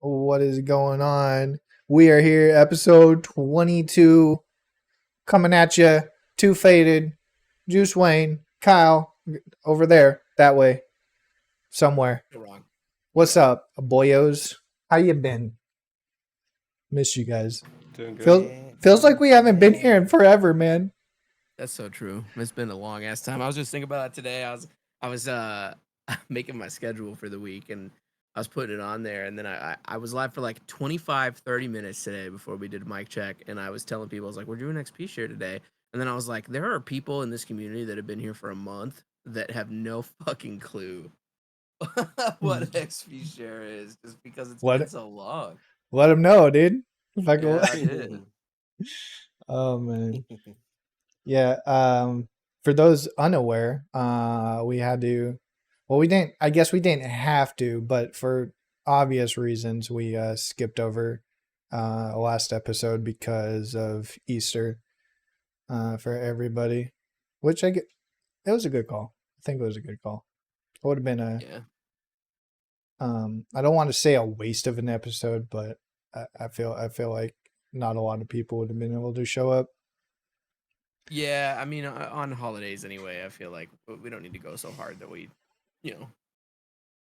What is going on? We are here, episode 22, coming at you. Toofaded, Juice Wayne, Kyle, over there, that way, somewhere. You're wrong. What's up, boyos? How you been? Miss you guys. Doing good. Feels like we haven't been here in forever, man. That's so true. It's been a long ass time. I was just thinking about it today. I was making my schedule for the week and I was putting it on there, and then I was live for like 25, 30 minutes today before we did a mic check, and I was telling people, I was like, we're doing XP share today. And then I was like, there are people in this community that have been here for a month that have no fucking clue what XP share is, just because it's been so long. Let them know, dude. If I go, I did. Oh man. Yeah. For those unaware, we had to. Well, we didn't. I guess we didn't have to, but for obvious reasons, we skipped over last episode because of Easter for everybody. Which it was a good call. I think it was a good call. It would have been a. Yeah. I don't want to say a waste of an episode, but I feel like not a lot of people would have been able to show up. Yeah, I mean, on holidays anyway, I feel like we don't need to go so hard that we,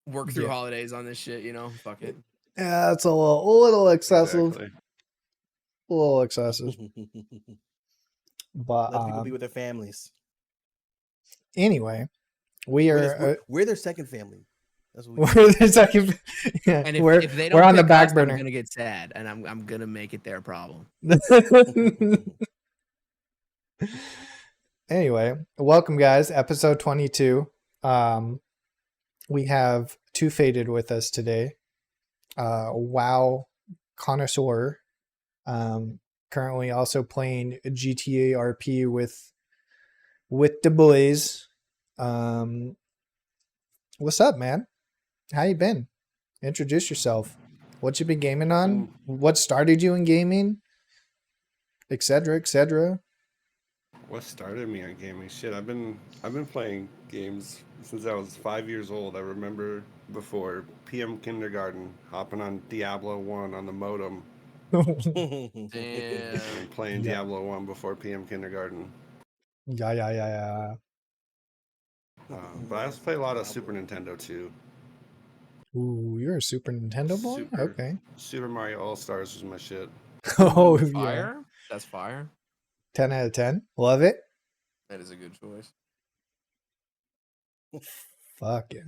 work through holidays on this shit, fuck it. Yeah, it's a little excessive. Exactly. A little excessive. But let people be with their families. Anyway, we're their second family. That's what we're their second. Yeah, and if they don't, we're on the pick back us, burner. I'm gonna get sad, and I'm gonna make it their problem. Anyway, welcome guys, episode 22. We have Toofaded with us today. WoW connoisseur. Currently also playing GTARP with the boys. What's up, man? How you been? Introduce yourself. What you been gaming on? What started you in gaming? Etc. etc. What started me on gaming? Shit, I've been playing games since I was 5 years old. I remember before PM kindergarten, hopping on Diablo 1 on the modem. Damn. And playing Diablo 1 before PM kindergarten. Yeah. But I also play a lot of Super Nintendo too. Ooh, you're a Super Nintendo boy? Okay. Super Mario All-Stars was my shit. Oh, fire? Yeah. That's fire. 10 out of 10. Love it. That is a good choice. Fuck yeah.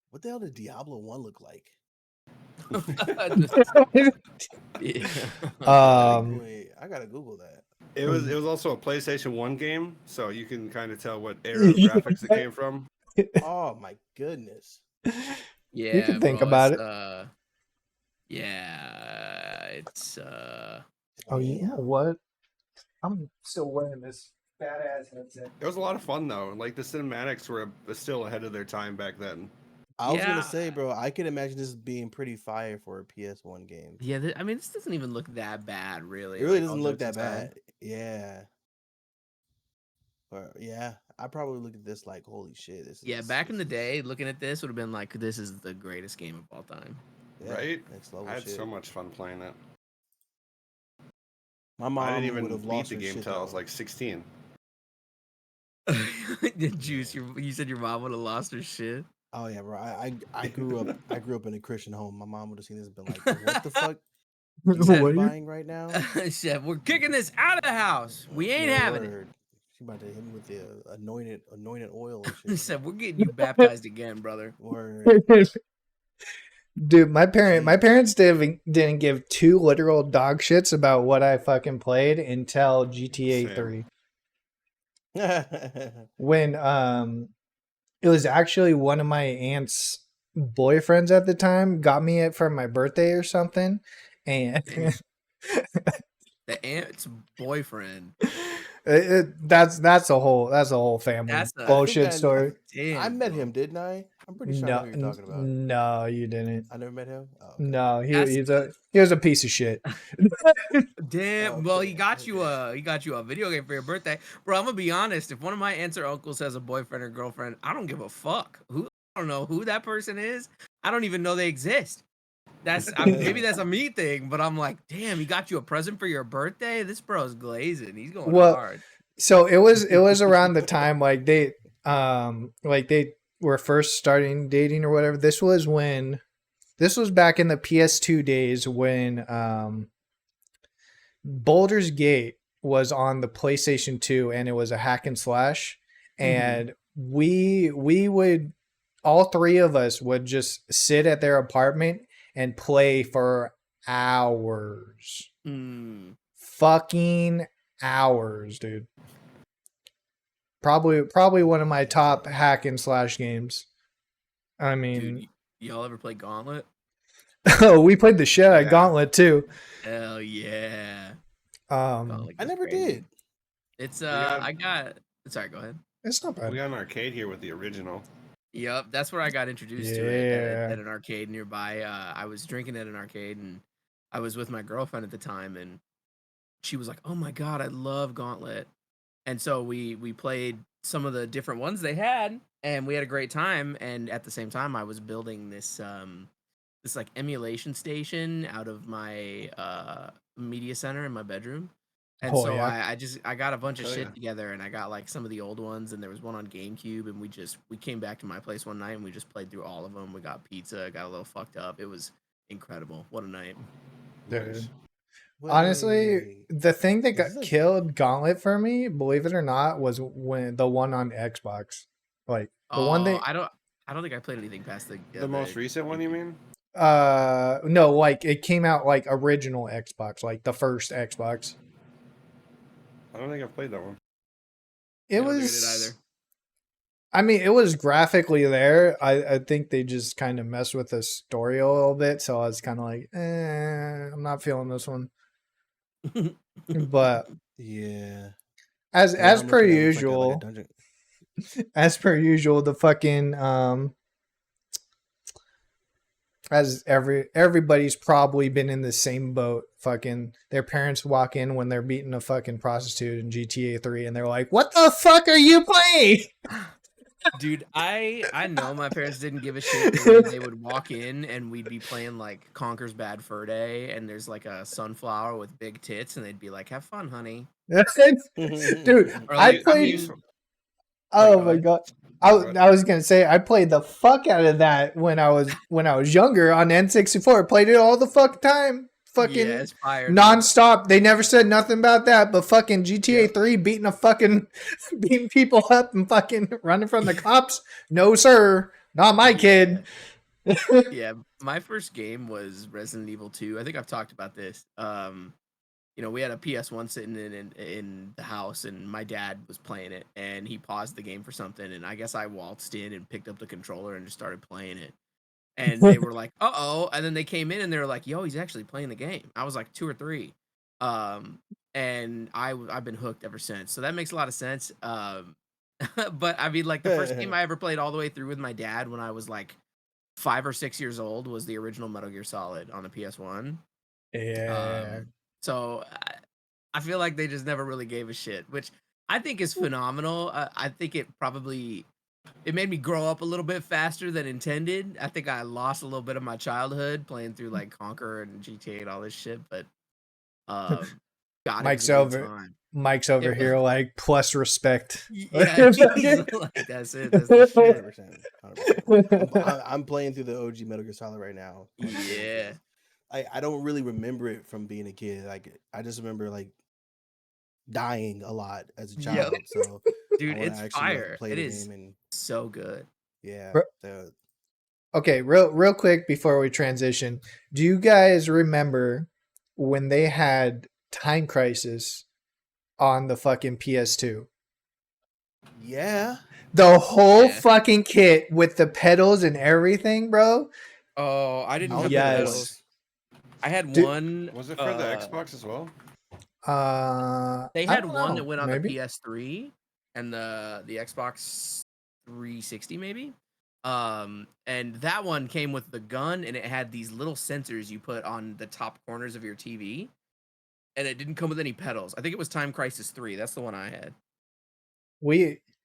What the hell did Diablo 1 look like? Yeah. I gotta Google that. It was also a PlayStation 1 game, so you can kind of tell what era of graphics it came from. Oh my goodness. Yeah, you can think about it. Yeah, it's Oh yeah, what? I'm still wearing this badass headset. It was a lot of fun though. Like the cinematics were still ahead of their time back then. I was gonna say, bro, I could imagine this being pretty fire for a PS1 game. Yeah, I mean, this doesn't even look that bad, really. It really doesn't look that bad. Yeah. But yeah, I probably look at this like, holy shit. Back in the day, looking at this would have been like, this is the greatest game of all time. Yeah, right? Next level I had shit. so much fun playing it. My mom I didn't even beat lost the her game shit, until I was though. like 16. Juice, you said your mom would have lost her shit. Oh yeah, bro. I grew up in a Christian home. My mom would have seen this and been like, "What the fuck is that buying right now?" Chef, we're kicking this out of the house. We ain't having it. She about to hit me with the anointed oil and shit. Chef, we're getting you baptized again, brother. Word. Dude, my parents didn't give two literal dog shits about what I fucking played until GTA 3. When it was actually one of my aunt's boyfriends at the time got me it for my birthday or something, and the aunt's boyfriend. That's a whole family bullshit story. I met him, didn't I? I'm pretty sure I know who you're talking about. No, you didn't. I never met him. Oh, okay. No, he was a piece of shit. Damn. Okay. Well, he got you a video game for your birthday, bro. I'm gonna be honest. If one of my aunts or uncles has a boyfriend or girlfriend, I don't give a fuck. I don't know who that person is. I don't even know they exist. maybe that's a me thing, but I'm like, damn, he got you a present for your birthday. This bro's glazing. He's going Well, hard. so it was around the time like they were first starting dating or whatever. This was back in the PS2 days when Baldur's Gate was on the PlayStation 2 and it was a hack and slash, and we would, all three of us would just sit at their apartment and play for hours. Mm. Fucking hours, dude. Probably one of my top hack and slash games. I mean, Dude, y'all ever play Gauntlet? we played the shit out of Gauntlet too. Hell yeah. Um, I never did. It's got- I got sorry, go ahead. it's not bad. We got an arcade here with the original. Yep, that's where I got introduced to it at an arcade nearby. I was drinking at an arcade and I was with my girlfriend at the time, and she was like, "Oh my god, I love Gauntlet." And so we played some of the different ones they had, and we had a great time. And at the same time, I was building this this like emulation station out of my media center in my bedroom. And Oh, so yeah. I got a bunch of Oh, shit yeah. together, and I got like some of the old ones, and there was one on GameCube, and we came back to my place one night and we just played through all of them. We got pizza, got a little fucked up. It was incredible. What a night. Dude. Wait, Honestly, the thing that Is got this a- killed Gauntlet for me, believe it or not, was when the one on Xbox. Like the one that I don't think I played anything past The most recent one, you mean? no, like it came out like original Xbox, like the first Xbox. I don't think I've played that one. It I don't think I was did either. I mean, it was graphically there. I think they just kind of messed with the story a little bit, so I was kind of like, I'm not feeling this one. But Yeah. as The one as I'm per looking at looks like a usual, dungeon. as per usual, the fucking as everybody's probably been in the same boat. Fucking their parents walk in when they're beating a fucking prostitute in GTA 3 and they're like, "What the fuck are you playing?" Dude, I know my parents didn't give a shit the way they would walk in and we'd be playing like Conker's Bad Fur Day, and there's like a sunflower with big tits, and they'd be like, "Have fun, honey." Dude, Or I like, played. go Oh my ahead. god. I was gonna say I played the fuck out of that when I was younger on N64. Played it all the fuck time. Fucking Yeah, it's fire, dude. nonstop. They never said nothing about that, but fucking GTA Yep. 3 beating people up and fucking running from the cops. No sir, not my kid. Yeah, my first game was Resident Evil 2. I think I've talked about this. You know, we had a PS1 sitting in the house, and my dad was playing it, and he paused the game for something, and I guess I waltzed in and picked up the controller and just started playing it. And they were like, "Uh-oh," and then they came in and they were like, "Yo, he's actually playing the game." I was like 2 or 3. And I've been hooked ever since. So that makes a lot of sense. But I mean, like the first game I ever played all the way through with my dad when I was like 5 or 6 years old was the original Metal Gear Solid on the PS1. Yeah. So I feel like they just never really gave a shit, which I think is phenomenal. I think it made me grow up a little bit faster than intended. I think I lost a little bit of my childhood playing through like Conquer and GTA and all this shit, but God, Mike's it was a good over. time. Mike's over here like plus respect. Yeah, he's like, that's it. That's the shit. 100%. I'm playing through the OG Metal Gear Solid right now. Yeah. I don't really remember it from being a kid. Like I just remember like dying a lot as a child. Yep. So Dude, I wanna it's actually, fire. play It the is game and so good. yeah. Bro- Okay, real quick before we transition, do you guys remember when they had Time Crisis on the fucking PS2? Yeah. The whole Yeah. fucking kit with the pedals and everything, bro. Oh, I didn't I have don't the Yes. think it pedals. was. I had Dude, one. Was it for the Xbox as well? They I had don't one know, that went on maybe. the PS3 and the Xbox 360 maybe. And that one came with the gun, and it had these little sensors you put on the top corners of your TV, and it didn't come with any pedals. I think it was Time Crisis 3. That's the one I had.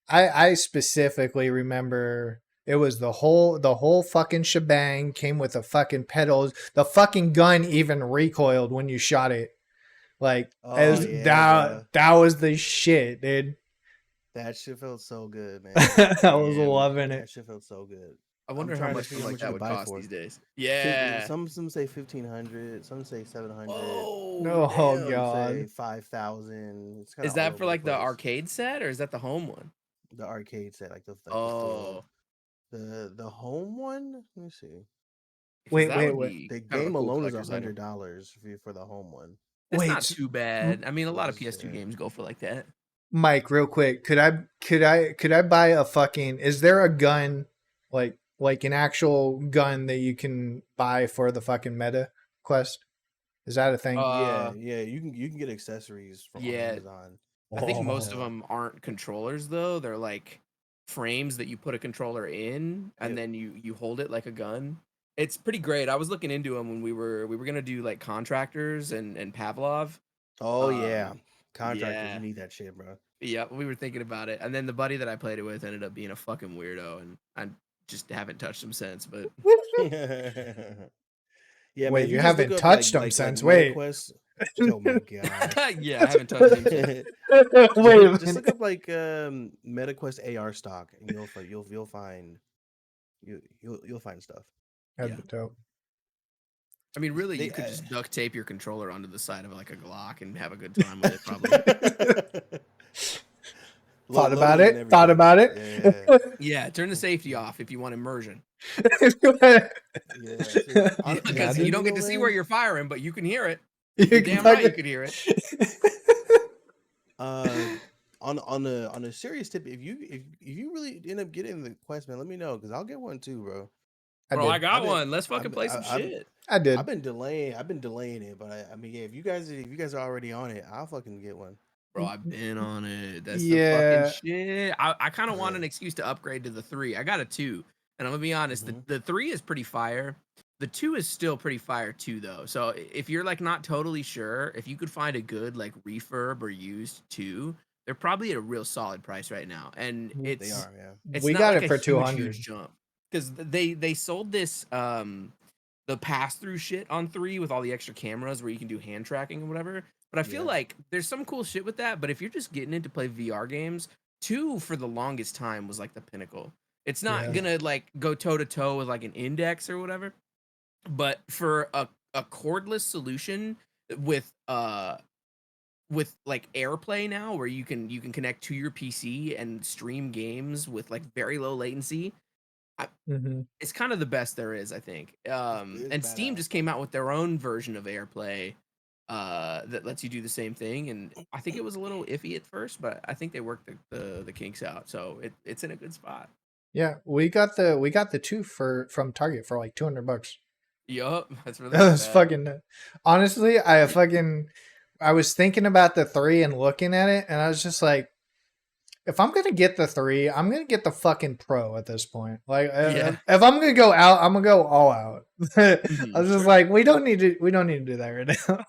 I specifically remember It was the whole fucking shebang. Came with the fucking pedals. The fucking gun even recoiled when you shot it. Like Oh yeah, bro. that was the shit, dude. That shit felt so good, man. I was Damn. loving it. That shit felt so good. I wonder I'm how trying to much figure something out like how that much you would could buy cost for. these days. Yeah. Some say 1,500. Some say 700. Oh, Oh damn. Some god. say 5,000. It's kind Is of all that over for the like the place. arcade set or is that the home one? The arcade set, like the Oh, the home one. Let me see. because Wait, that wait, would wait, be The kind of a game cool alone is collector's item. $100 for the home one. It's wait. not too bad. I mean, a lot of PS2 Yeah. games go for like that. Mike, real quick, could I buy a fucking? Is there a gun like an actual gun that you can buy for the fucking Meta Quest? Is that a thing? Yeah. You can get accessories from on Yeah. Amazon. I think most of Oh. them aren't controllers though. They're like frames that you put a controller in and Yep. then you hold it like a gun. It's pretty great. I was looking into them when we were gonna do like contractors and Pavlov. Oh yeah, contractors. Yeah. You need that shit, bro. Yeah, we were thinking about it. And then the buddy that I played it with ended up being a fucking weirdo and I just haven't touched him since, but Yeah, man. Wait, If you you just look haven't up touched them since? Wait, MetaQuest. Oh my gosh. yeah, I haven't touched him since. Just wait a just look minute. up like MetaQuest AR stock, and you'll find you'll find stuff. That'd Yeah. be dope. I mean, really, They you could just duct tape your controller onto the side of like a Glock and have a good time with it, probably. Thought Load about and it. Thought everything. about it. Yeah. Yeah, turn the safety off if you want immersion. Yeah. Yeah, Yeah, because dude. you don't get to see where man. you're firing, but you can hear it. You You're can damn right you fucking- could hear it. On a serious tip, if you really end up getting the quest, man, let me know because I'll get one too, bro. Bro, I did. got I've been- one. Let's fucking I've- play some I've- shit. I did. I've been delaying it, but I mean, yeah, if you guys are already on it, I'll fucking get one. Bro, I've been on it. That's Yeah. the fucking shit. I kind of want Yeah. an excuse to upgrade to the 3. I got a 2. And I'm gonna be honest, the 3 is pretty fire. The 2 is still pretty fire too, though. So if you're like not totally sure, if you could find a good like refurb or used 2, they're probably at a real solid price right now. And They it's They are, yeah. it's We not got like it for a huge, 200. huge jump because they sold this the pass through shit on 3 with all the extra cameras where you can do hand tracking and whatever. But I feel Yeah. like there's some cool shit with that. But if you're just getting into play VR games, 2 for the longest time was like the pinnacle. It's not Yeah. gonna like go toe to toe with like an index or whatever. But for a cordless solution with like AirPlay now, where you can connect to your PC and stream games with like very low latency, Mhm. it's kind of the best there is, I think. And Steam badass. just came out with their own version of AirPlay that lets you do the same thing. And I think it was a little iffy at first, but I think they worked the kinks out, so it's in a good spot. Yeah, we got the 2 from Target for like $200. Yup, that's really That was bad. fucking. Honestly, I was thinking about the 3 and looking at it, and I was just like, if I'm gonna get the 3, I'm gonna get the fucking Pro at this point. Like, Yeah. if I'm gonna go out, I'm gonna go all out. I Mhm, was just sure. like, we don't need to do that right now.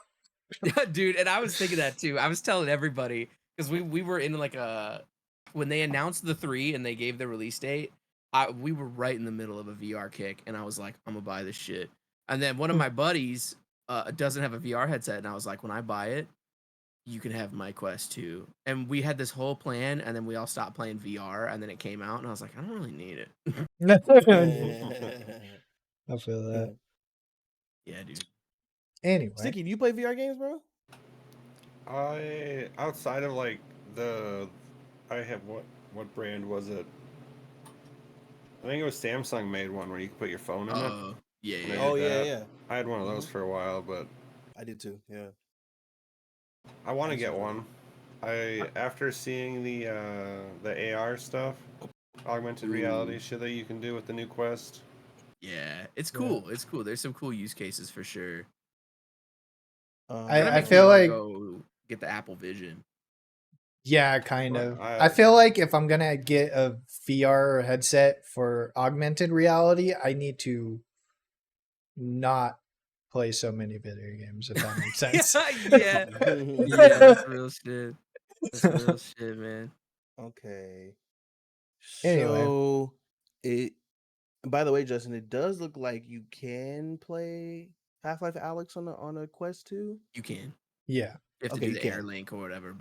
Yeah, dude, and I was thinking that too. I was telling everybody because we were in like when they announced the 3 and they gave the release date. We were right in the middle of a VR kick, and I was like, I'm gonna buy this shit. And then one of my buddies doesn't have a VR headset, and I was like, when I buy it, you can have my Quest 2. And we had this whole plan, and then we all stopped playing VR, and then it came out, and I was like, I don't really need it. I feel that. Yeah, dude. Anyway, Sticky, do you play VR games, bro? I outside of like I have what brand was it? I think it was Samsung made one where you could put your phone in it. Oh, yeah, And I yeah. did Oh yeah, that. yeah. I had one of those for a while, but I did too. Yeah. I want to get Absolutely. one. After seeing the AR stuff, augmented reality shit that you can do with the new Quest. Yeah, it's cool. It's cool. There's some cool use cases for sure. Kinda I makes me feel wanna like go get the Apple Vision. yeah, kind Well, of. I feel like if I'm gonna get a VR headset for augmented reality, I need to not play so many video games, if that makes sense. Yeah, yeah, that's real shit. That's real shit, man. Okay. Anyway. So it And by the way, Justin, it does look like you can play Half-Life Alex on a Quest 2. You can. Yeah. You have to Okay, do you the can. Airlink or whatever,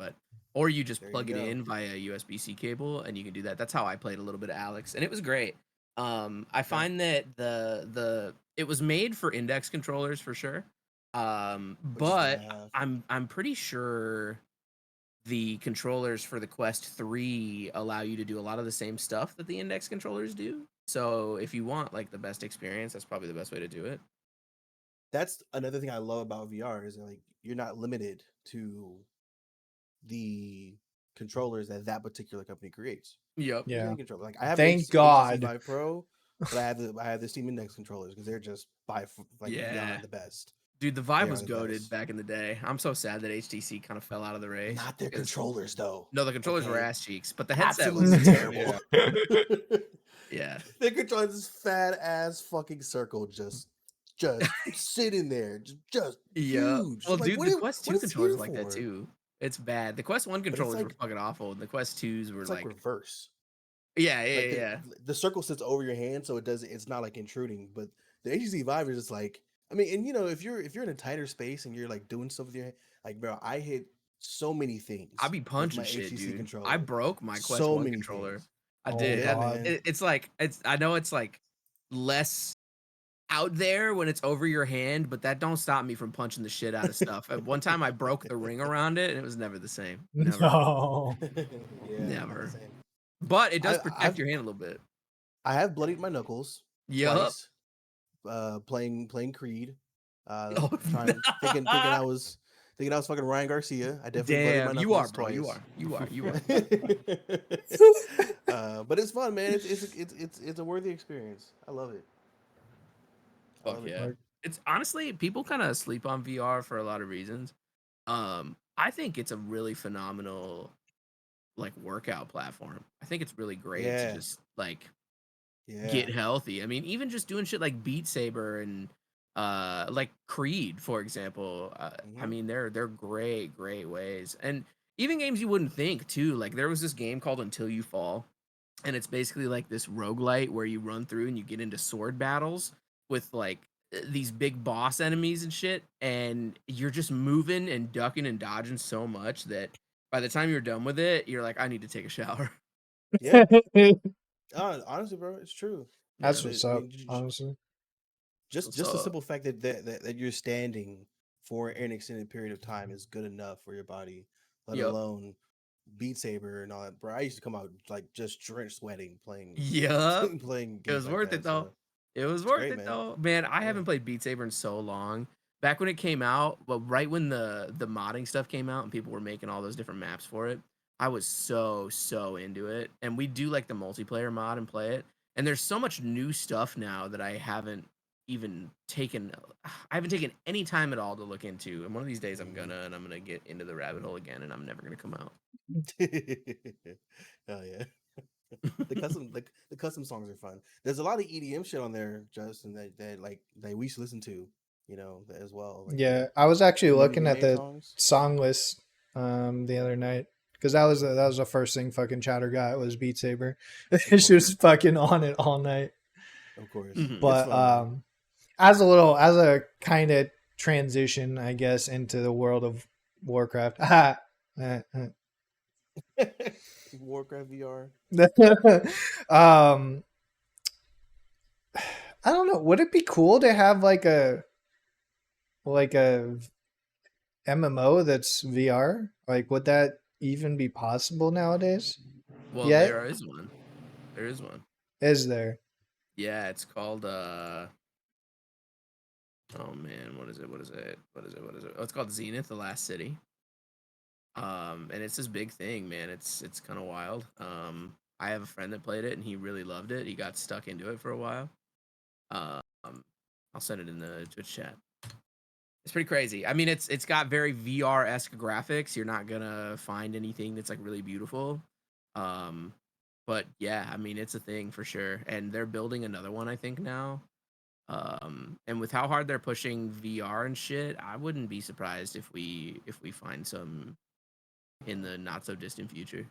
or you just There you plug it go. in via USB-C cable and you can do that. That's how I played a little bit of Alex, and it was great. I find that it was made for index controllers for sure, Which is what I but have. I'm pretty sure the controllers for the Quest 3 allow you to do a lot of the same stuff that the index controllers do. So if you want like the best experience, that's probably the best way to do it. That's another thing I love about VR is like you're not limited to the controllers that particular company creates. Yep. Use Yeah. any controller. Like I have Thank HTC God. Vive Pro, but I have the Steam Index controllers because they're just like Yeah. beyond the best. Dude, the They Vive are was the goated best. back in the day. I'm so sad that HTC kind of fell out of the race. Not their Because controllers though. no, the controllers were Okay, ass cheeks, but the headset was absolutely awesome. terrible. Yeah. They control this fat ass fucking circle just sitting there, just Yeah. huge. Well, I'm like, dude, the Quest what 2 is controllers here are like that for? too. It's bad. The Quest 1 But it's controllers were fucking awful, and the Quest 2s were like like, reverse. yeah, yeah, Like yeah. the circle sits over your hand, so it's not like intruding. But the HTC Vive is just like, I mean, and you know, if you're in a tighter space and you're like doing stuff with your hand, like bro, I hit so many I things be with punching my shit, HTC dude. I controller. broke my Quest So 1 many controller. things. I Oh did. Yeah, God. man. It's like I know it's like less out there when it's over your hand, but that don't stop me from punching the shit out of stuff. At one time I broke the ring around it and it was never the same. Never. No. Yeah, not the Never. same. But it does protect I've your hand a little bit. I have bloodied my knuckles Yup. twice. Playing Creed. Oh, Thinking I was fucking Ryan Garcia. I definitely bloodied my damn, you are, knuckles bro. You twice. are. You are. You are. But it's fun, man. It's a worthy experience. I love it. I Fuck love it. yeah. Like, It's honestly people kind of sleep on VR for a lot of reasons. I think it's a really phenomenal like workout platform. I think it's really great to Yeah, just like yeah. get healthy. I mean, even just doing shit like Beat Saber and like Creed, for example. I Hmm. mean, they're great ways. And even games you wouldn't think too. Like there was this game called Until You Fall, and it's basically like this roguelite where you run through and you get into sword battles with like these big boss enemies and shit, and you're just moving and ducking and dodging so much that by the time you're done with it, you're like, I need to take a shower. Yeah. Honestly, bro, it's true. Yeah. that's what's I up, mean, honestly. What's just the up? simple fact that you're standing for an extended period of time is good enough for your body, let Yep. alone Beat Saber and all that. Bro, I used to come out like just drenched sweating playing Yep. playing It games was like worth it that. though. So It was it's worth great, it man. though. Man, I Yeah. haven't played Beat Saber in so long. Back when it came out, but right when the modding stuff came out and people were making all those different maps for it, I was so into it. And we do like the multiplayer mod and play it. And there's so much new stuff now that even taken I haven't taken any time at all to look into. And one of these days Mhm. I'm gonna get into the rabbit hole again and I'm never gonna come out. Hell yeah. The custom songs are fun. There's a lot of EDM shit on there, Justin, that we should listen to, as well. Like Yeah, I was actually looking community at made the songs. song list the other night because that was the first thing fucking Chatter got was Beat Saber. Of She was course. fucking on it all night. Of course. Mhm. It's But fun, man. as a kind of transition, I guess, into the world of Warcraft. Warcraft VR. um, I don't know. Would it be cool to have like a MMO that's VR? Like, would that even be possible nowadays? Well, Yet there is one. There is one. is there? Yeah, it's called oh man, what is it? What is it? What is it? What is it? Oh, it's called Zenith, the Last City. And it's this big thing, man. It's kind of wild. I have a friend that played it and he really loved it. He got stuck into it for a while. Um, I'll send it in the Twitch chat. It's pretty crazy. I mean, it's got very VR-esque graphics. You're not gonna find anything that's like really beautiful. Um, but yeah, I mean, it's a thing for sure. And they're building another one, I think now. And with how hard they're pushing VR and shit, I wouldn't be surprised if we find some in the not so distant future.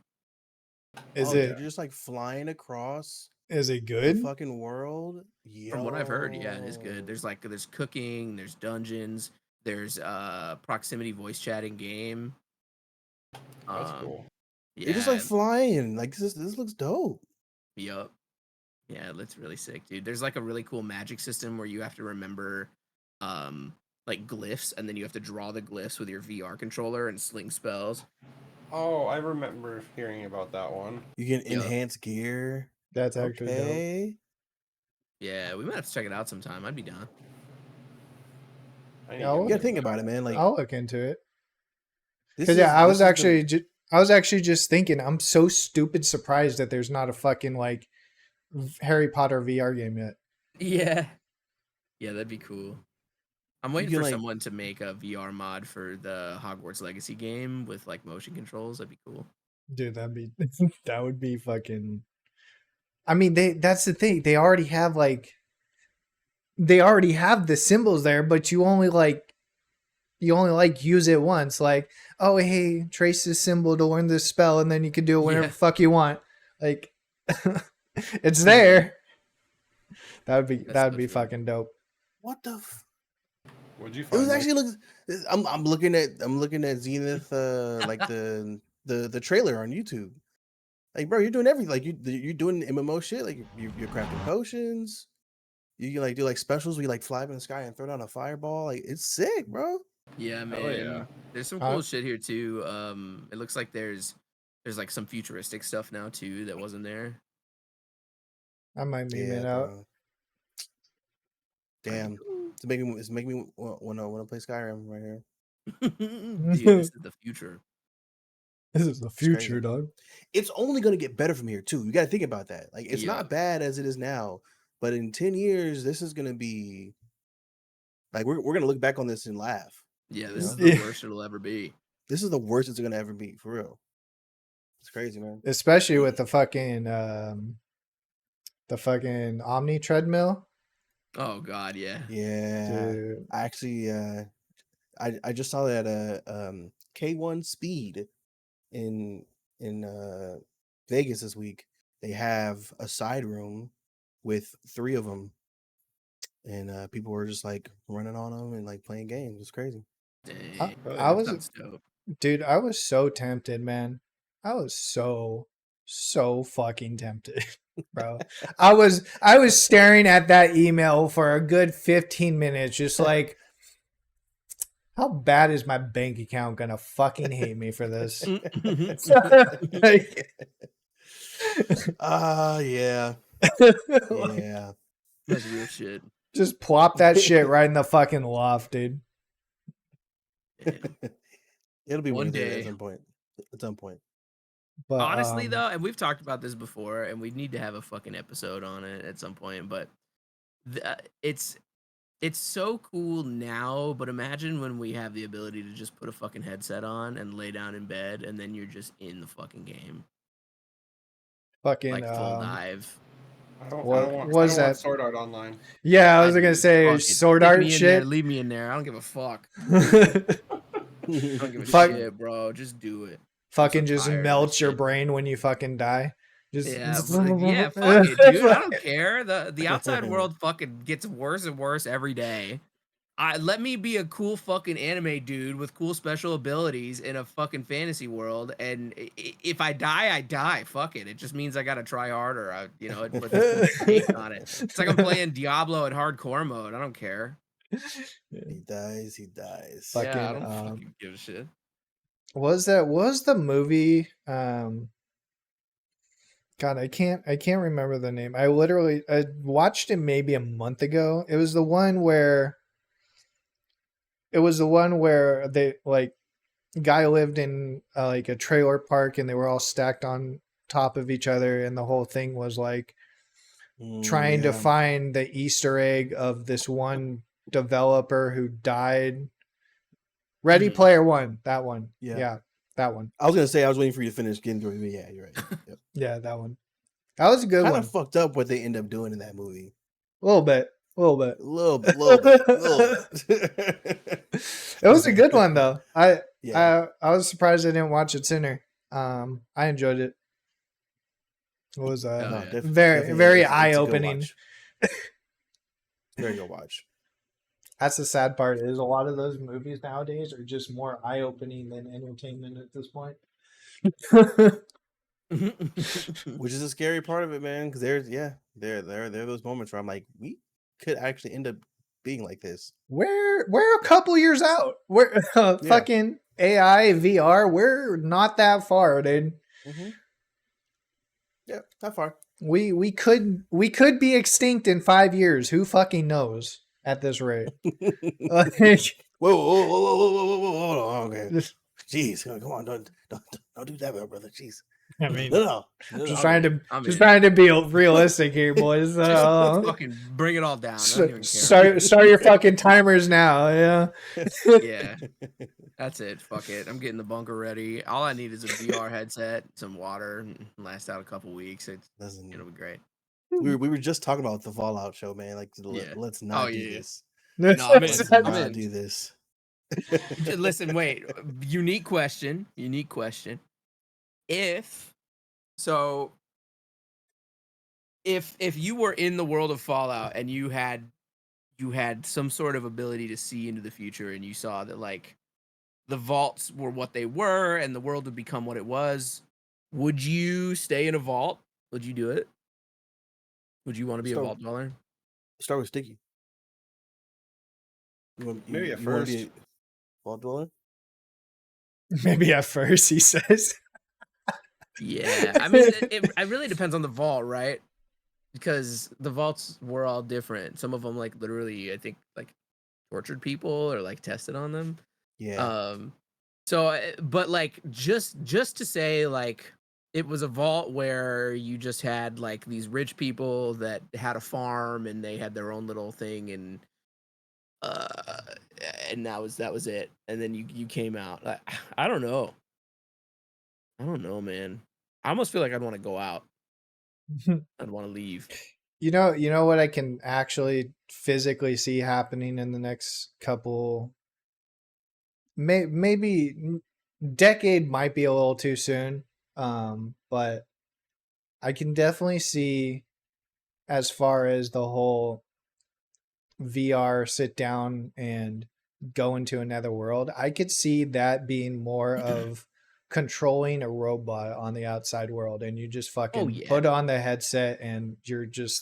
Is Oh, it dude, you're just like flying across Is it The good? fucking world. From what I've heard, yeah, it is good. Yo. There's cooking, there's dungeons, there's proximity voice chatting game. That's Um, cool. You're just like yeah, flying. Like this looks dope. yup. Yeah, it looks really sick, dude. There's like a really cool magic system where you have to remember um like glyphs, and then you have to draw the glyphs with your VR controller and sling spells. Oh, I remember hearing about that one. You can Yup. enhance gear. That's actually dope. Okay. Yeah, we might have to check it out sometime. I'd be down. I need Yeah, to I'll You get gotta look, think that about it, one. man. Like I'll look into it. this Cause is yeah, this is the I was actually just thinking, I'm so stupid surprised that there's not a fucking like Harry Potter VR game yet. Yeah. Yeah, that'd be cool. I'm waiting can, for like- someone to make a VR mod for the Hogwarts Legacy game with like motion controls. That'd be cool. Dude, that'd be that would be fucking. I mean, that's the thing. They already have the symbols there, but you only use it once. Like, oh hey, trace this symbol to learn this spell, and then you can do it whenever Yeah. the fuck you want. Like, it's there. That'd be That's so true. fucking dope. what the What'd you it find? was Mike? actually looks I'm looking at Zenith like the trailer on YouTube. Like, bro, you're doing everything. Like you're doing MMO shit. Like you're crafting potions. You can like do like specials where you like fly up in the sky and throw down a fireball. Like it's sick, bro. Yeah, man. Hell yeah. There's some Huh? cool shit here too. It looks like there's like some futuristic stuff now too that wasn't there. I might meme Yeah, it out. bro. Damn, it's making me want to play Skyrim right here. Dude, this is the future. This is the crazy. future, dog. It's only gonna get better from here too. You got to think about that. Like it's Yeah. not bad as it is now, but in 10 years, this is gonna be like we're gonna look back on this and laugh. Yeah, You this is know? the Yeah. worst it'll ever be. This is the worst it's gonna ever be, for real. It's crazy, man. Especially with the fucking Omni treadmill. Oh god, yeah. Yeah, Dude. I actually I just saw that K1 Speed in Vegas this week. They have a side room with 3 of them, and people were just like running on them and like playing games. It's crazy. Dang. Oh, I yeah. was Sounds dope. Dude, I was so tempted, man. I was so fucking tempted, bro. I was staring at that email for a good 15 minutes, just like, how bad is my bank account gonna fucking hate me for this? Like, Yeah. Yeah. That's real shit. just plop that shit right in the fucking loft, dude. Yeah. It'll be One worth it day. at some point. At some point. But Honestly, though, and we've talked about this before, and we need to have a fucking episode on it at some point. But it's so cool now. But imagine when we have the ability to just put a fucking headset on and lay down in bed, and then you're just in the fucking game, fucking like full dive. I don't What want was that? Sword Art Online. yeah, I was gonna do. say Fuck it. sword Stick art me in there, shit. leave me in there. I don't give a fuck. I don't give a Fuck. shit, bro. Just do it. Fucking so just tired of melt this your shit. brain when you fucking die. Just Yeah, yeah, fuck it, dude. I don't care. The outside world fucking gets worse and worse every day. Let me be a cool fucking anime dude with cool special abilities in a fucking fantasy world, and if I die, I die. Fuck it. It just means I gotta try harder. It puts a stake on it. It's like I'm playing Diablo in hardcore mode. I don't care. He dies. Fucking, Yeah, I don't fucking give a shit. what was the movie? God, I can't remember the name. I watched it maybe a month ago. It was the one where they like guy lived in like a trailer park and they were all stacked on top of each other, and the whole thing was like trying to find the Easter egg of this one developer who died. Ready Player One, that one. Yeah, that one. I was gonna say I was waiting for you to finish getting through it, but yeah, you're right. Yep. Yeah, that one. That was a good Kind one. of fucked up what they end up doing in that movie. A little bit. A little bit. It was a good one though. I Yeah. was surprised I didn't watch it sooner. I enjoyed it. It was Oh, No, yeah. very definitely, very it's eye a go opening. watch. Very go watch. That's the sad part is a lot of those movies nowadays are just more eye opening than entertainment at this point. Which is a scary part of it, man. Because there are those moments where I'm like, we could actually end up being like this. We're a couple years out. We're Yeah. fucking AI VR. We're not that far, dude. Mm-hmm. Yeah, not far. We could be extinct in 5 years. Who fucking knows at this rate? Like, Whoa, whoa, whoa, whoa, whoa, whoa, whoa, whoa, okay. Jeez, come on, don't do that, brother. Jeez. I mean, No. just I'm trying in. to I'm just in. trying to be realistic here, boys. Just fucking bring it all down. I don't even care. Start your fucking timers now. Yeah. Yeah, that's it. Fuck it. I'm getting the bunker ready. All I need is a VR headset, some water, and last out a couple weeks. Listen, It'll be great. we were just talking about the Fallout show, man. Like, Yeah. let's not do yeah. this. No, I'm in. Let's I'm not in. do this. Listen, wait. Unique question. If so, if you were in the world of Fallout and you had some sort of ability to see into the future and you saw that like the vaults were what they were and the world would become what it was, would you stay in a vault? Would you do it? Would you want to be a vault dweller? Start with Sticky. Maybe at you want to first. be a vault dweller? Maybe at first, he says. Yeah, I mean, it really depends on the vault, right? Because the vaults were all different. Some of them, like, literally, I think, like, tortured people or, like, tested on them. Yeah. So, but, like, just to say, like, it was a vault where you just had, like, these rich people that had a farm and they had their own little thing and that was it. And then you came out. I don't know. I don't know, man. I almost feel like I'd want to go out. I'd want to leave. You know what I can actually physically see happening in the next couple, maybe decade might be a little too soon, but I can definitely see as far as the whole VR sit down and go into another world. I could see that being more of controlling a robot on the outside world, and you just fucking yeah. put on the headset and you're the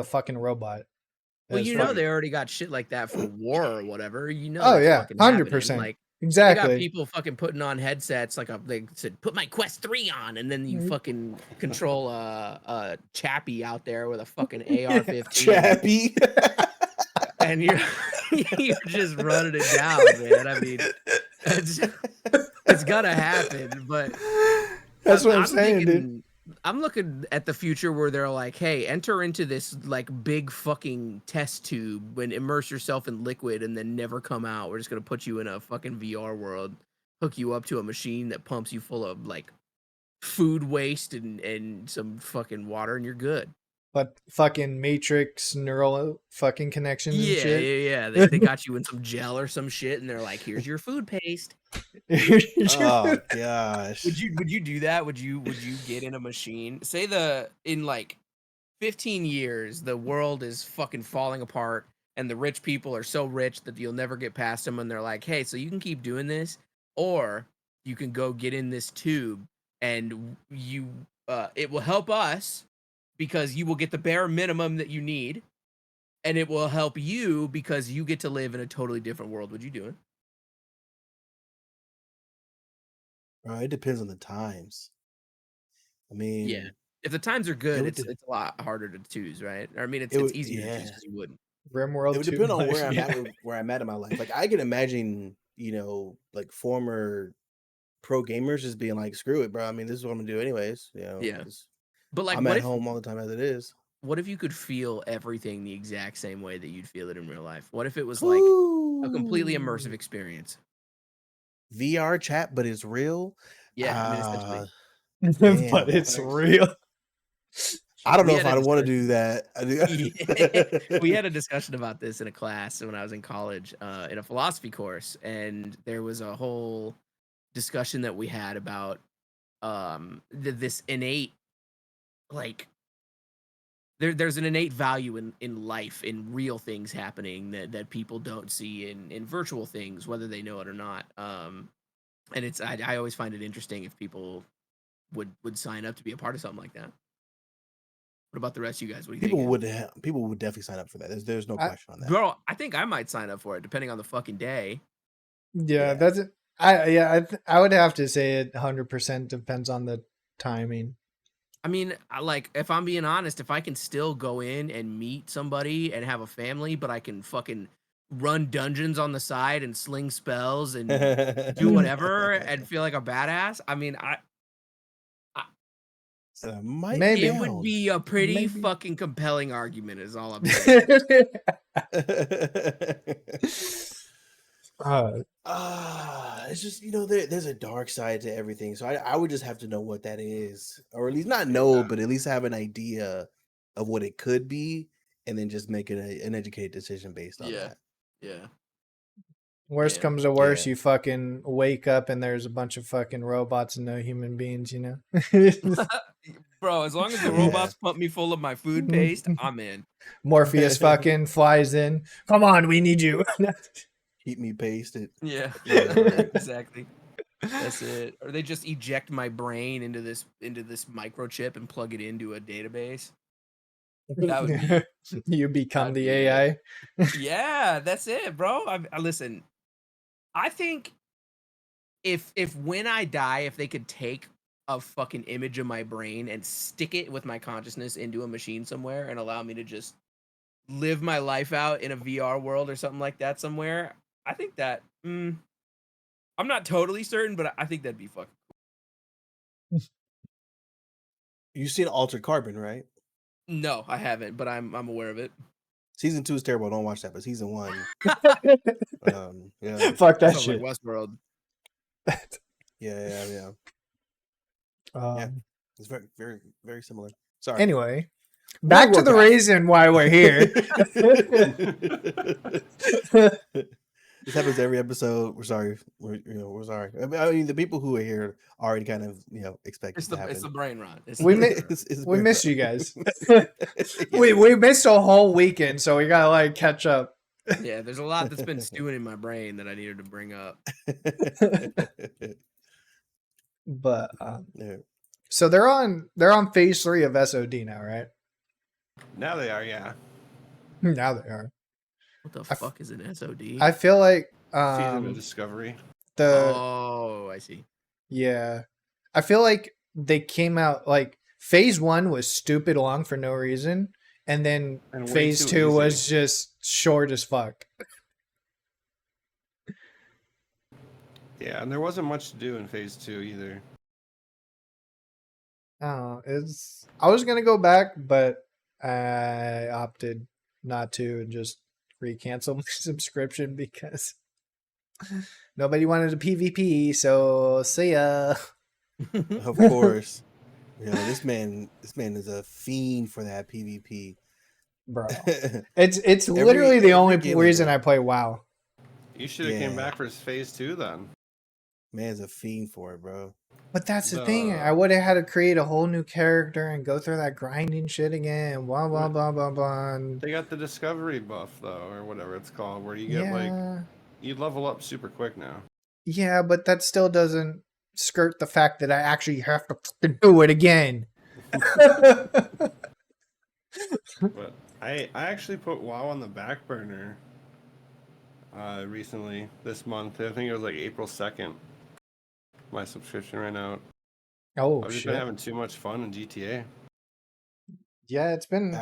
fucking robot. Well, As you know fucking- they already got shit like that for war or whatever. You know Oh that's yeah, fucking happening. 100%. Like they got Exactly. people fucking putting on headsets like they said, put my Quest 3 on, and then you fucking control a Chappie out there with a fucking AR-15. Chappie. And you're just running it down, man. I mean, it's gonna happen, but That's what I'm saying, dude. I'm looking at the future where they're like, hey, enter into this like big fucking test tube and immerse yourself in liquid and then never come out. We're just gonna put you in a fucking VR world, hook you up to a machine that pumps you full of like food waste and some fucking water and you're good. But fucking Matrix neural fucking connections and shit. Yeah. They got you in some gel or some shit and they're like, here's your food paste. Oh gosh. Would you do that? Would you get in a machine? Say in like 15 years the world is fucking falling apart and the rich people are so rich that you'll never get past them and they're like, "Hey, so you can keep doing this or you can go get in this tube and you it will help us because you will get the bare minimum that you need and it will help you because you get to live in a totally different world." Would you do it? It depends on the times. I mean, Yeah. If the times are good, would it's a lot harder to choose, right? Or, I mean, it's It would- easier to choose yeah. because you wouldn't. RimWorld it would 2 depend on where life, I'm yeah. at, where I'm at in my life. Like I can imagine, like former pro gamers just being like, "Screw it, bro. I mean, this is what I'm gonna do anyways." Yeah. But like, I'm at home all the time as it is. what if you could feel everything the exact same way that you'd feel it in real life? What if it was like a completely immersive experience? VR chat, but it's real. Yeah, I mean, essentially. Damn, But it's thanks. real. I don't know We if had a I'd want to do that. We had a discussion about this in a class when I was in college, in a philosophy course, and there was a whole discussion that we had about this innate like there's an innate value in life, in real things happening that people don't see in virtual things, whether they know it or not. And I always find it interesting if people would sign up to be a part of something like that. What about the rest of you guys? What do you think? People would definitely sign up for that. There's no I, question on that. Bro, I think I might sign up for it depending on the fucking day. yeah, Yeah. that's it. I would have to say it 100% depends on the timing. I mean, like, if I'm being honest, if I can still go in and meet somebody and have a family, but I can fucking run dungeons on the side and sling spells and do whatever and feel like a badass, I mean, Might Maybe. it would down. be a pretty Maybe. fucking compelling argument, is all I'm saying. It's just, there's a dark side to everything. So I would just have to know what that is, or at least not know, but at least have an idea of what it could be, and then just make it an educated decision based on that. Yeah. Worst Yeah. comes to worst, Yeah. you fucking wake up and there's a bunch of fucking robots and no human beings, you know? Bro, as long as the robots pump me full of my food paste, I'm in. Morpheus fucking flies in. Come on, we need you. Keep me pasted. Yeah, exactly. That's it. Or they just eject my brain into this microchip and plug it into a database. That would be. You become that'd the be AI. Yeah, that's it, bro. Listen, I think if when I die, if they could take a fucking image of my brain and stick it with my consciousness into a machine somewhere and allow me to just live my life out in a VR world or something like that somewhere, I think that I'm not totally certain, but I think that'd be fucking cool. You've seen Altered Carbon, right? No, I haven't, but I'm aware of it. Season 2 is terrible. Don't watch that. But season 1, yeah, Fuck that Sounds shit. like Westworld. yeah. It's very, very, very similar. Sorry. Anyway, back to the reason why we're here. This happens every episode. We're sorry. We're sorry. I mean, the people who are here already kind of, expect it to happen. It's the brain rot. We missed you guys. We missed a whole weekend, so we gotta like catch up. Yeah, there's a lot that's been stewing in my brain that I needed to bring up. But Yeah. so they're on phase 3 of SOD now, right? Now they are, yeah. Now they are. What the fuck is an SOD? I feel like Season of Discovery. Oh, I see. Yeah. I feel like they came out like phase 1 was stupid long for no reason, and then phase 2 was just short as fuck. Yeah, and there wasn't much to do in phase 2 either. I was gonna go back, but I opted not to and just cancel my subscription because nobody wanted a PvP. So see ya. Of course. This man is a fiend for that PvP, bro. It's literally the only reason I play WoW. You should have came back for phase 2 then. Man's a fiend for it, bro. But that's the thing. I would have had to create a whole new character and go through that grinding shit again. Blah blah blah blah blah. They got the discovery buff though, or whatever it's called, where you get you level up super quick now. Yeah, but that still doesn't skirt the fact that I actually have to fucking do it again. But I actually put WoW on the back burner recently this month. I think it was like April 2nd. My subscription ran out. Oh, I've just been having too much fun in GTA. Yeah, it's been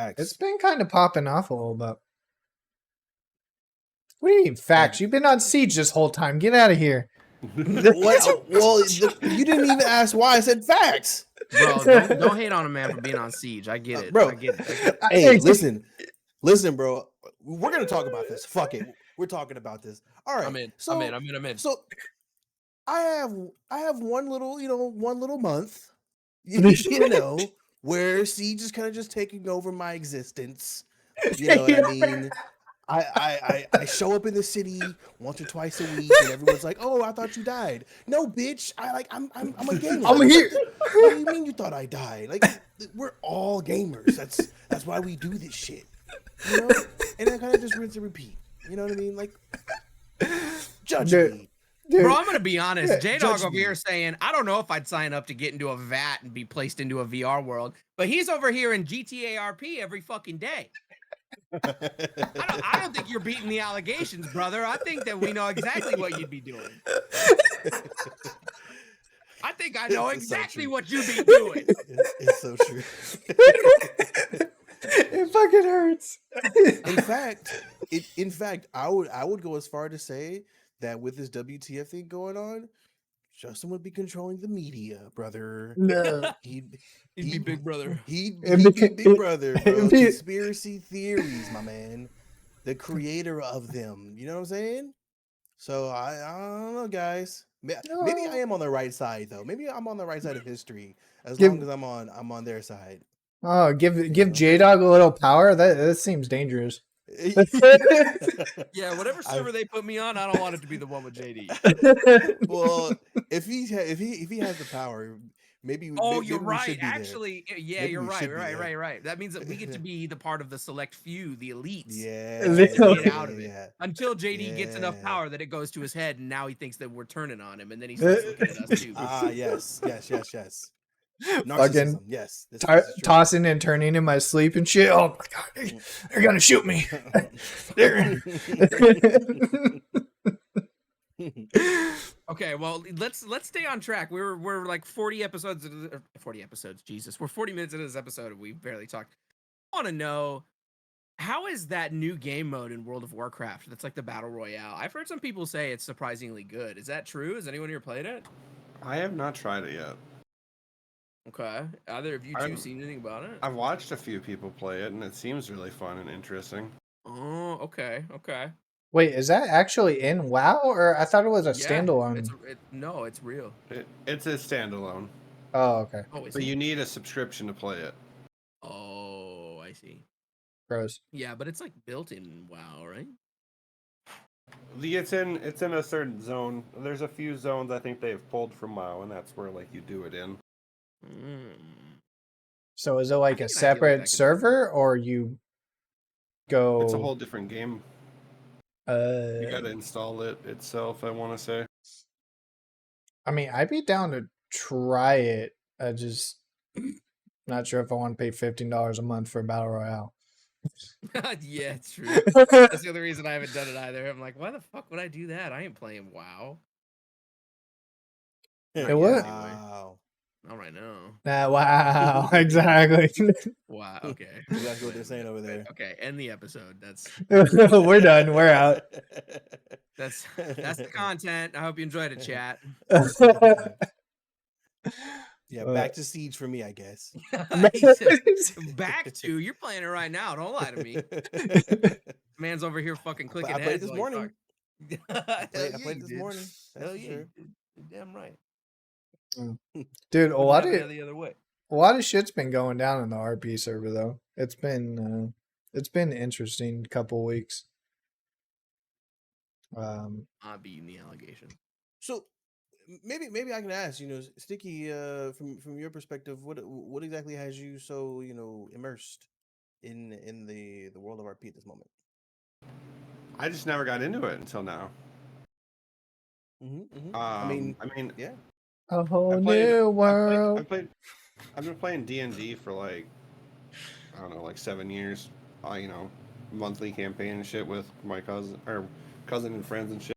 kind of popping off a little bit. What do you mean facts? You've been on Siege this whole time. Get out of here. Well, you didn't even ask why I said facts. Bro, don't hate on a man for being on Siege. I get it. Bro. I get it. Hey, listen, bro. We're gonna talk about this. Fuck it. We're talking about this. All right. I'm in. So I have one little month, where Siege is kind of just taking over my existence. You know what I mean? I show up in the city once or twice a week, and everyone's like, "Oh, I thought you died." No, bitch. I'm a gamer. I'm here. What do you mean you thought I died? Like, we're all gamers. That's why we do this shit. You know? And I kind of just rinse and repeat. You know what I mean? Like, judge Dude. me. Dude, Bro, I'm gonna be honest. Yeah, J Dog judge over me. here saying, I don't know if I'd sign up to get into a vat and be placed into a VR world, but he's over here in GTARP every fucking day. I don't think you're beating the allegations, brother. I think that we know exactly what you'd be doing. I think I know It's so exactly true. what you'd be doing. It's so true. It fucking hurts. In fact, I would go as far to say that with this WTF thing going on, Justin would be controlling the media, brother. No. He'd be Big Brother. He'd It'd be be- Big Brother, bro. it'd be- Conspiracy theories, my man. The creator of them. You know what I'm saying? So I don't know, guys. Maybe I am on the right side though. Maybe I'm on the right side of history as Give- long as I'm on their side. Oh, give know? J Dog a little power. That seems dangerous. Yeah, whatever server they put me on, I don't want it to be the one with JD. Well, if he has the power, maybe. Oh, maybe you're we right. should be there. Actually, yeah, Maybe you're we right. should be there. Right. That means that we get to be the part of the select few, the elites. Yeah, They don't Get out of it yeah. until JD gets enough Yeah. power that it goes to his head, and now he thinks that we're turning on him, and then he starts looking at us too. Ah, yes. Fucking Narcissism. Yes. This is true. tossing and turning in my sleep and shit. Oh my god, they're gonna shoot me. Okay, well, let's stay on track. We're like 40 episodes. 40 episodes. Jesus, we're 40 minutes into this episode, and we've barely talked. I want to know, how is that new game mode in World of Warcraft? That's like the battle royale. I've heard some people say it's surprisingly good. Is that true? Has anyone here played it? I have not tried it yet. Okay. Either of you two seen anything about it? I've watched a few people play it, and it seems really fun and interesting. Oh, okay. Wait, is that actually in WoW, or I thought it was a standalone? No, it's real. It's a standalone, Oh, okay. Oh, is but it? you need a subscription to play it. Oh, I see. Gross. Yeah, but it's like built in WoW, right? It's in a certain zone. There's a few zones I think they've pulled from WoW, and that's where like you do it in. So is it like a think an idea like that separate could- server, or you go? It's a whole different game. You gotta Uh, install it itself, I want to say. I mean, I'd be down to try it. I just not sure if I want to pay $15 a month for a battle royale. Yeah, it's true. That's the other reason I haven't done it either. I'm like, why the fuck would I do that? I ain't playing WoW. It would. Wow. Not right now. Wow, exactly. Wow. Okay. That's what they're saying over there. Okay. End the episode. That's We're done. We're out. that's the content. I hope you enjoyed it, chat. Yeah, back to Siege for me, I guess. He said, back to, you're playing it right now. Don't lie to me. Man's over here fucking clicking I played heads this while you morning. talk. I Hell played yeah, it this you morning. did. That's Hell for yeah, sure. you did. You're damn right. Dude, a Wouldn't lot have of it the other way. shit's been going down in the RP server though. It's been interesting couple weeks. Not beating the allegation. So maybe I can ask, Sticky, from your perspective, what exactly has you so immersed in the world of RP at this moment? I just never got into it until now. I mean, yeah. A whole I played- new world. I've been playing D&D for like, I don't know, like 7 years. Monthly campaign and shit with my cousin and friends and shit.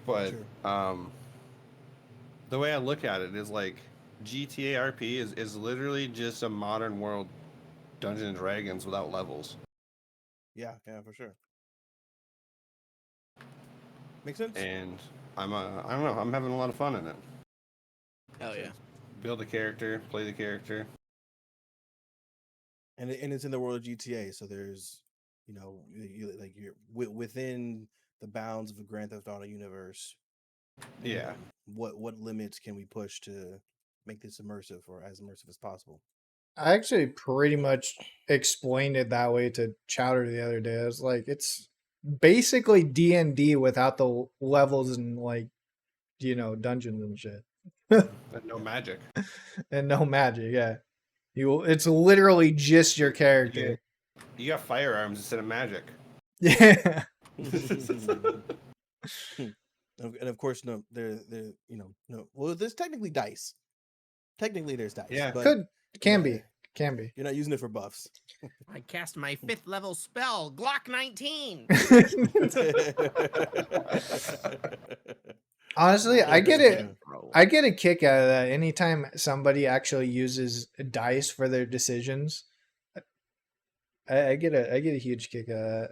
But Sure. the way I look at it is like GTARP is literally just a modern world Dungeons and Dragons without levels. Yeah, for sure. Makes sense. And I don't know, I'm having a lot of fun in it. Hell yeah. Build a character, play the character. And it's in the world of GTA, so there's, you're within the bounds of the Grand Theft Auto universe. Yeah. What limits can we push to make this immersive or as immersive as possible? I actually pretty much explained it that way to Chowder the other day. I was like, it's basically D&D without the levels and like, dungeons and shit. And no magic. And no magic, yeah. It's literally just your You character. you got firearms instead of magic. Yeah. And of course, no, no. Well, there's technically dice. Technically, there's dice, Yeah. but Can yeah, be. Can be. you're not using it for buffs. I cast my 5th level spell, Glock 19. Honestly, I get it. Bro. I get a kick out of that anytime somebody actually uses dice for their decisions. I get a huge kick out of that.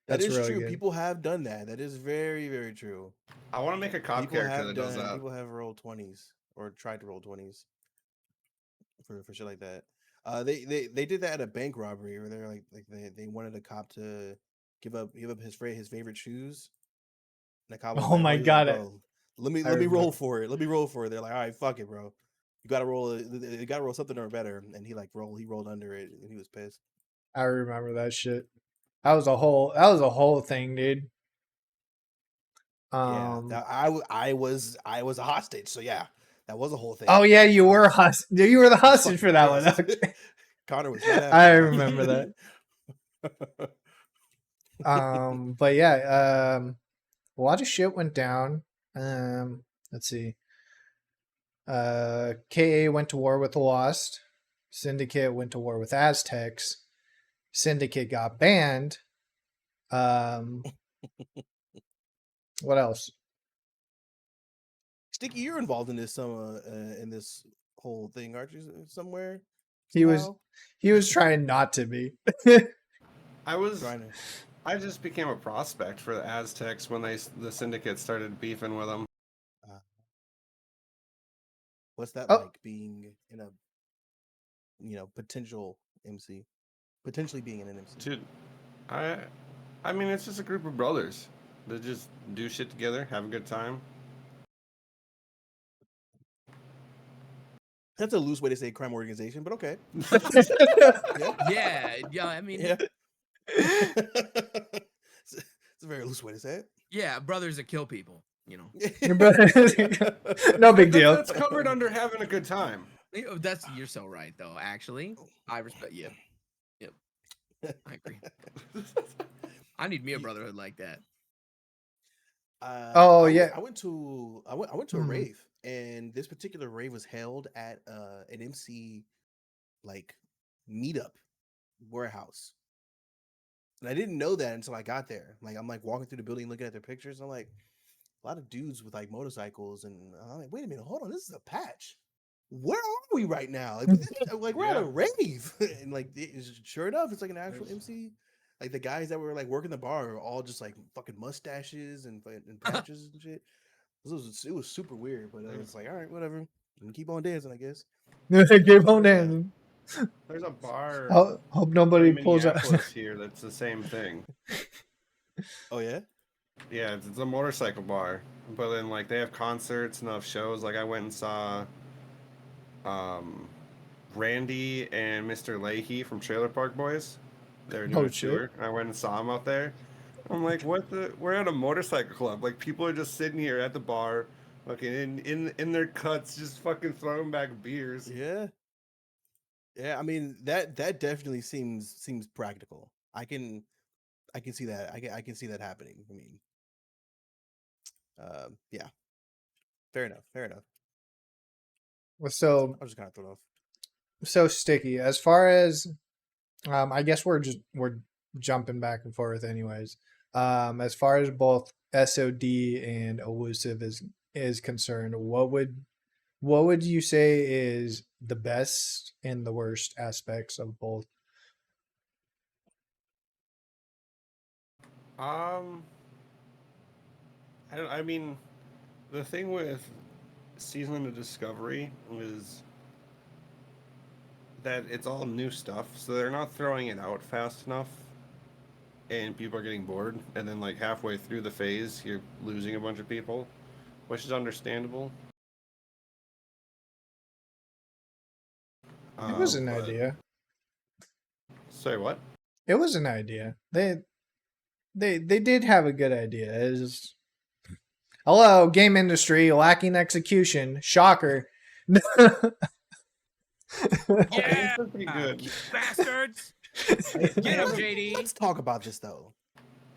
That That's is really true. good. People have done that. That is very, very true. I want to make a cop People character have that does that. People have rolled 20s or tried to roll 20s for shit like that. They did that at a bank robbery where they're they wanted a cop to give up his favorite shoes. And the cop was Oh like, my he was like, god, bro, let me remember. roll for it. Let me roll for it. They're like, all right, fuck it, bro. You gotta roll. You gotta roll something or better. And he rolled under it, and he was pissed. I remember that shit. That was a whole thing, dude. Yeah, I was a hostage, so yeah, that was a whole thing. Oh yeah, you were hostage. You were the hostage for that one. Pissed. Okay. Connor was not happy. I remember that. But yeah, a lot of shit went down. Let's see. KA went to war with the Lost. Syndicate went to war with Aztecs. Syndicate got banned. What else? Sticky, you're involved in this in this whole thing, aren't you? Somewhere. He was somehow? he was trying not to be. Trying to. I just became a prospect for the Aztecs when the syndicate started beefing with them. What's that Oh. like being in a potential MC, potentially being in an MC? Dude, I mean, it's just a group of brothers that just do shit together, have a good time. That's a loose way to say crime organization, but okay. Yeah. I mean, Yeah. It's a very loose way to say it. yeah, brothers that kill people. No big deal. That's covered under having a good time. You're so right, though. Actually, I respect you. Yep, I agree. I need me a brotherhood like that. Yeah. I went to a rave, and this particular rave was held at an MC like meetup warehouse, and I didn't know that until I got there. Like I'm like walking through the building, looking at their pictures. And I'm like, a lot of dudes with like motorcycles, and I'm like, wait a minute, hold on, this is a patch. Where are we right now? Like we're at a rave, and like sure enough, it's like an actual MC. Like the guys that were like working the bar are all just like fucking mustaches and patches and shit. It was super weird, but it's like, all right, whatever. And keep on dancing, I guess. Keep on dancing. There's a bar. Hope nobody in pulls out. Minneapolis here that's the same thing. Oh yeah. Yeah, it's a motorcycle bar, but then like they have concerts and they have shows. Like I went and saw, Randy and Mr. Leahy from Trailer Park Boys. They were doing a tour. I went and saw them out there. I'm like, what the? We're at a motorcycle club. Like people are just sitting here at the bar, fucking in their cuts, just fucking throwing back beers. Yeah. Yeah, I mean that definitely seems practical. I can see that. I can see that happening. I mean, yeah. Fair enough. So I was just kind of thrown off. So Sticky. As far as, I guess we're jumping back and forth, anyways. As far as both SOD and elusive is concerned, what would you say is the best and the worst aspects of both? I mean, the thing with Season of Discovery is that it's all new stuff, so they're not throwing it out fast enough, and people are getting bored. And then, like halfway through the phase, you're losing a bunch of people, which is understandable. It was an but- idea. Say what? It was an idea. They did have a good idea. Is hello, game industry lacking execution. Shocker. Yeah, It's pretty good. you bastards. Get him, JD. Let's talk about this though.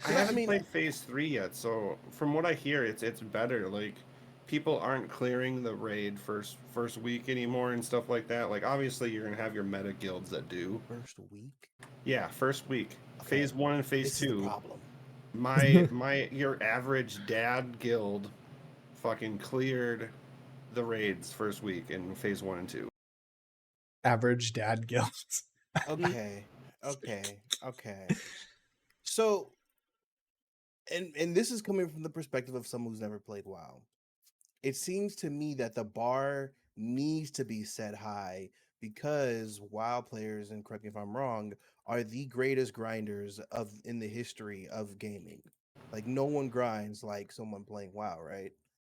I haven't played Phase 3 yet, so from what I hear, it's better. Like, people aren't clearing the raid first week anymore and stuff like that. Like, obviously, you're gonna have your meta guilds that do. First week. Yeah, first week. Okay. Phase 1 and Phase This is the 2. problem. Your average dad guild fucking cleared the raids first week in Phase 1 and 2. Average dad guilds. Okay. So, and this is coming from the perspective of someone who's never played WoW. It seems to me that the bar needs to be set high because WoW players, and correct me if I'm wrong, are the greatest grinders in the history of gaming. Like no one grinds like someone playing WoW, right?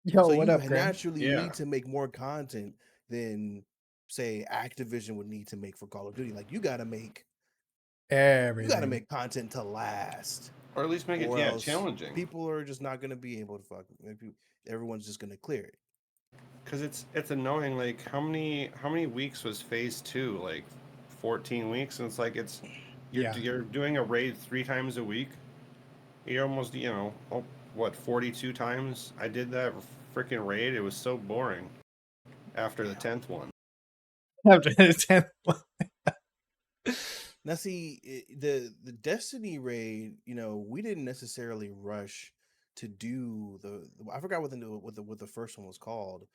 Yo, So what you up, Graham? naturally Yeah. need to make more content than say Activision would need to make for Call of Duty. Like you gotta make Everything. content to last. Or at least make it Or else challenging. people are just not gonna be able to everyone's just gonna clear it. Because it's annoying. Like how many weeks was Phase 2? Like 14 weeks, and it's like you're doing a raid 3 times a week. You're almost what 42 times. I did that freaking raid. It was so boring. After the 10th one. After the 10th one. Now, see, the Destiny raid, we didn't necessarily rush to do I forgot what the first one was called,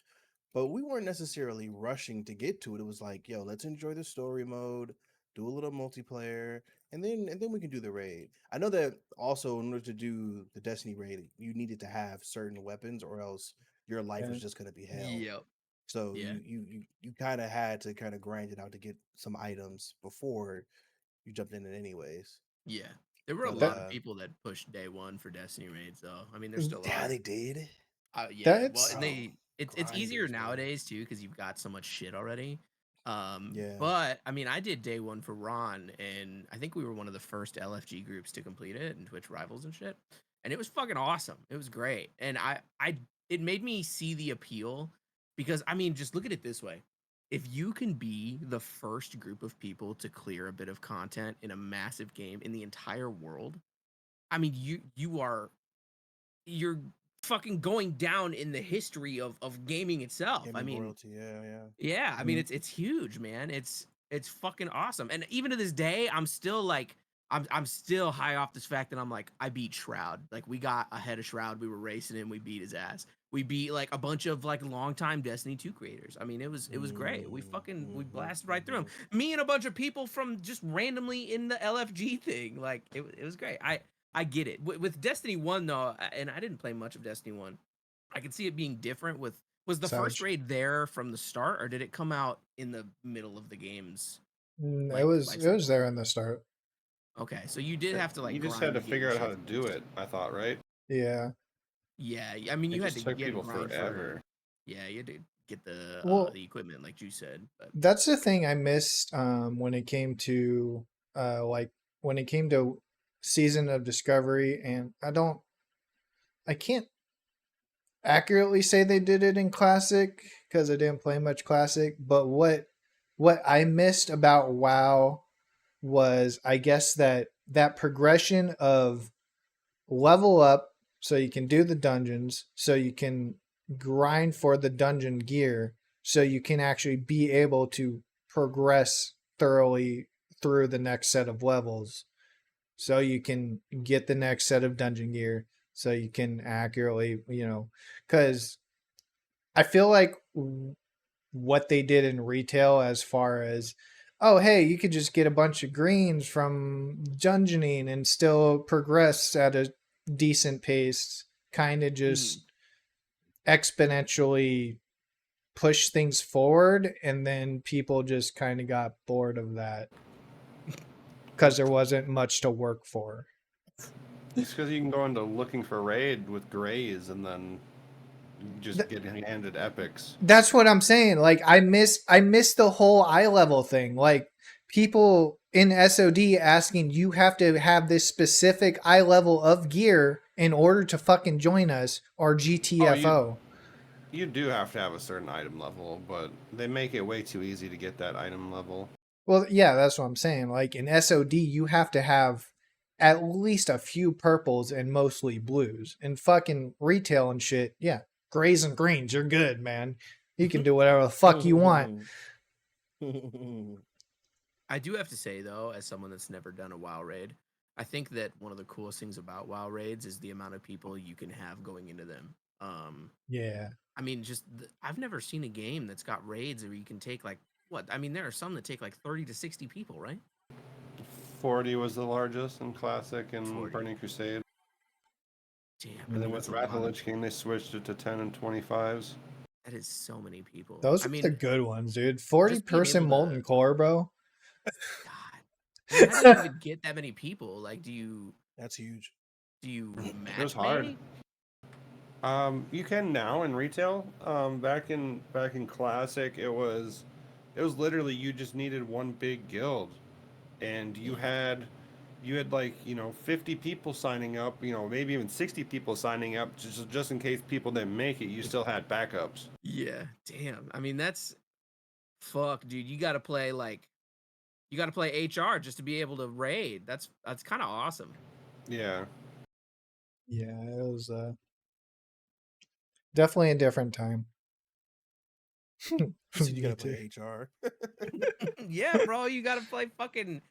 but we weren't necessarily rushing to get to it. It was like, yo, let's enjoy the story mode, do a little multiplayer, and then we can do the raid. I know that also in order to do the Destiny raid, you needed to have certain weapons, or else your life was just gonna be hell. Yep. So Yeah. you kind of had to kind of grind it out to get some items before you jumped in it anyways. Yeah. There were a But, lot of people that pushed day one for Destiny raids, though. I mean, there's still Yeah, are. they did. Yeah. Well, That's- and it's easier grinders, man. nowadays too because you've got so much shit already. Yeah. But I mean, I did day one for Ron, and I think we were one of the first LFG groups to complete it and Twitch Rivals and shit. And it was fucking awesome. It was great, and it made me see the appeal because I mean, just look at it this way: if you can be the first group of people to clear a bit of content in a massive game in the entire world, I mean, you're fucking going down in the history of gaming itself. I Gaming mean, royalty, yeah. yeah, I mean it's huge, man. It's fucking awesome. And even to this day, I'm still like I'm still high off this fact that I'm like I beat Shroud. Like we got ahead of Shroud, we were racing him, we beat his ass. We beat like a bunch of like longtime Destiny 2 creators. I mean, it was great. We blasted right through them. Me and a bunch of people from just randomly in the LFG thing. Like it was great. I get it. With Destiny 1 though, and I didn't play much of Destiny 1. I could see it being different with was the first Savage. raid there from the start, or did it come out in the middle of the games? It was there in the start. Okay, so you did have to like. You just grind had to get figure your out how shit to do first. it. I thought, right? Yeah. Yeah, I mean you It had just to took get people grind forever. Yeah, you had to get Well- the equipment, like you said. But That's the thing I missed when it came to Season of Discovery, and I can't accurately say they did it in Classic because I didn't play much Classic, but what I missed about WoW was, I guess, that progression of level up so you can do the dungeons, so you can grind for the dungeon gear, so you can actually be able to progress thoroughly through the next set of levels, so you can get the next set of dungeon gear, so you can accurately, because I feel like what they did in retail, as far as, oh hey, you could just get a bunch of greens from dungeoning and still progress at a decent pace, kind of just exponentially push things forward, and then people just kind of got bored of that because there wasn't much to work for. It's because you can go into looking for raid with grays, and then just getting handed epics. That's what I'm saying. Like I miss the whole eye level thing. Like people in SOD asking you have to have this specific eye level of gear in order to fucking join us or Oh, GTFO. you do have to have a certain item level, but they make it way too easy to get that item level. Well, yeah, that's what I'm saying. Like in SOD, you have to have at least a few purples and mostly blues. In fucking retail and shit, yeah, grays and greens, you're good, man. You can do whatever the fuck you want. I do have to say though, as someone that's never done a WoW raid, I think that one of the coolest things about WoW raids is the amount of people you can have going into them. Yeah. I mean, I've never seen a game that's got raids where you can take like what? I mean, there are some that take like 30 to 60 people, right? 40 was the largest in Classic and 40. Burning Crusade. Damn. I And mean, then that's with a Wrath of lot the of, Lich King, they switched it to 10 and 25s. that is so many people. Those I are mean, the good ones, dude. 40 just being person able molten to, core, bro. God, I mean, how do you even get that many people? Like, That's huge. do you It was match hard. make? You can now in retail. Back in Classic, it was literally you just needed one big guild, and you had like 50 people signing up, maybe even 60 people signing up just in case people didn't make it. You still had backups. Yeah, damn. I mean, that's fuck, dude. You got to play HR just to be able to raid. That's kind of awesome. Yeah. Yeah, it was definitely a different time. You said you Me gotta too. play HR. Yeah, bro, you got to play fucking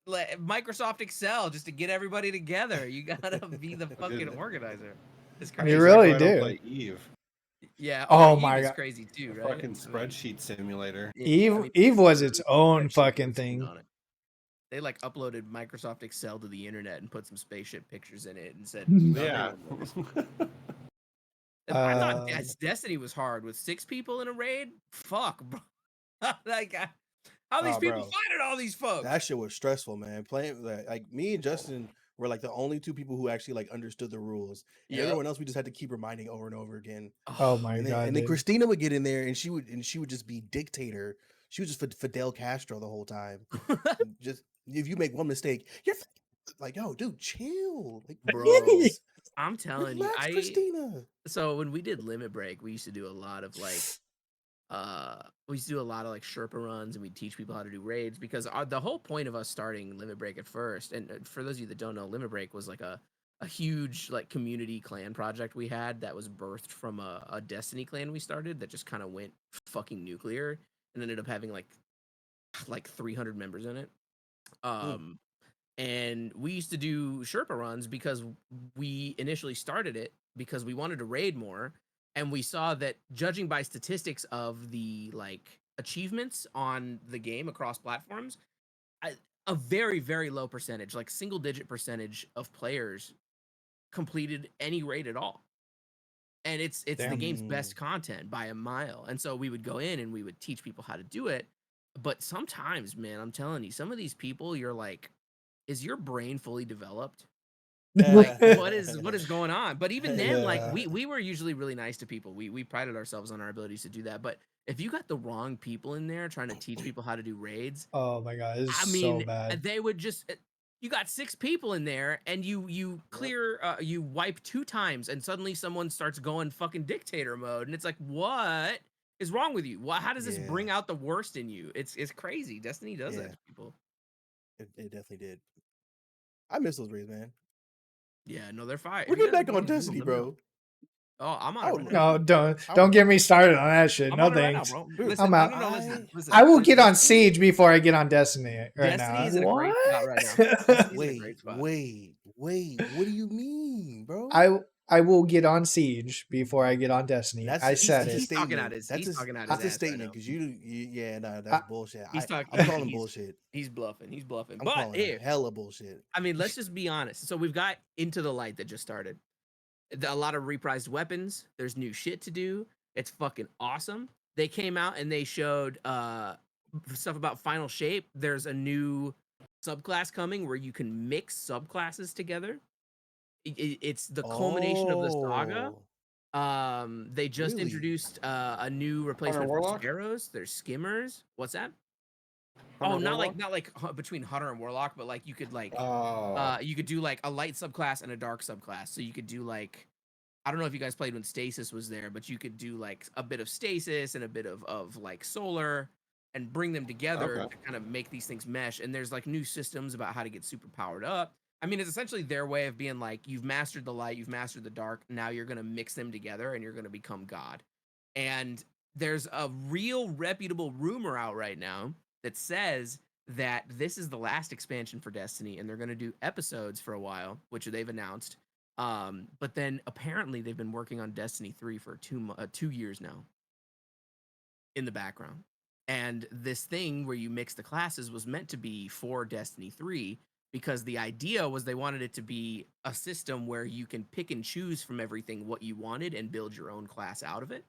Microsoft Excel just to get everybody together. You got to be the fucking Dude, organizer. It's You crazy. just like really why I don't do. play Eve, Yeah. Oh, Oh Eve my is god. crazy too, a right? fucking I mean, spreadsheet simulator. yeah, I Eve mean, Eve was its own spreadsheet fucking machine thing. on it. They like uploaded Microsoft Excel to the internet and put some spaceship pictures in it and said, run Yeah. on this. I thought Uh Destiny was hard with 6 people in a raid. Fuck, bro. Like, how these Oh, people bro, finding all these folks? that shit was stressful, man. Playing like me and Justin were like the only two people who actually like understood the rules, and Yep. everyone else we just had to keep reminding over and over again. oh my And then god, and then dude. Christina would get in there, and she would just be dictator. She was just Fidel Castro the whole time. And just if you make one mistake, you're like, yo, dude, chill, like Bro, relax, I'm telling you, relax, Christina. so when we did Limit Break, we used to do a lot of like we used to do a lot of like Sherpa runs, and we teach people how to do raids because the whole point of us starting Limit Break at first, and for those of you that don't know, Limit Break was like a huge like community clan project we had that was birthed from a Destiny clan we started that just kind of went fucking nuclear and ended up having like 300 members in it. Mm. And we used to do Sherpa runs because we initially started it because we wanted to raid more, and we saw that judging by statistics of the like achievements on the game across platforms, I, a very very low percentage, like single digit percentage of players completed any raid at all. And it's the Damn. game's best content by a mile. And so we would go in and we would teach people how to do it. But sometimes, man, I'm telling you, some of these people, you're like, is your brain fully developed? Like, what is going on? But even then, like Yeah. we were usually really nice to people. We prided ourselves on our abilities to do that. But if you got the wrong people in there trying to teach people how to do raids, Oh my god, it's I so mean, bad. they would just you got 6 people in there and you clear you wipe 2 times and suddenly someone starts going fucking dictator mode and it's like, what is wrong with you? How does this Yeah, bring out the worst in you? It's crazy. Destiny does that yeah, to people. it definitely did. I miss those raids, man. Yeah, no, they're fire. We're If you getting guys back on want to do them, Destiny, let me know. bro. Oh, I'm on I it would, right now. No, I don't would, get me started on that shit. I'm No on it right now, thanks. bro. dude. Listen, I'm no, out. no, no. Listen, listen. I will Listen, get on Destiny, Siege before I get on Destiny right Destiny now. is in a great What? spot right now. Destiny's in a great wait, spot. wait. What do you mean, bro? I will get on Siege before I get on Destiny. I He's said That's a it. he's talking out statement. his That's he's a talking out his that's a ass right statement now. because yeah, no, I, that's bullshit. He's talking. I'm calling He's bullshit. he's bluffing. He's bluffing. I'm But calling here, hella bullshit. I mean, let's just be honest. So we've got Into the Light that just started. A lot of reprised weapons. There's new shit to do. It's fucking awesome. They came out and they showed stuff about Final Shape. There's a new subclass coming where you can mix subclasses together. It's the culmination of the saga. Oh, They just Really? introduced a new replacement for Warlock? sparrows. There's skimmers. What's that? Hunter Oh, Warlock? not like between hunter and warlock, but like Oh, you could do like a light subclass and a dark subclass. So you could do like I don't know if you guys played when stasis was there, but you could do like a bit of stasis and a bit of like solar and bring them together okay. to kind of make these things mesh. And there's like new systems about how to get super powered up. I mean, it's essentially their way of being like, you've mastered the light, you've mastered the dark. Now you're going to mix them together and you're going to become God. And there's a real reputable rumor out right now that says that this is the last expansion for Destiny and they're going to do episodes for a while, which they've announced. But then apparently they've been working on Destiny 3 for 2 years now in the background. And this thing where you mix the classes was meant to be for Destiny 3 because the idea was they wanted it to be a system where you can pick and choose from everything what you wanted and build your own class out of it.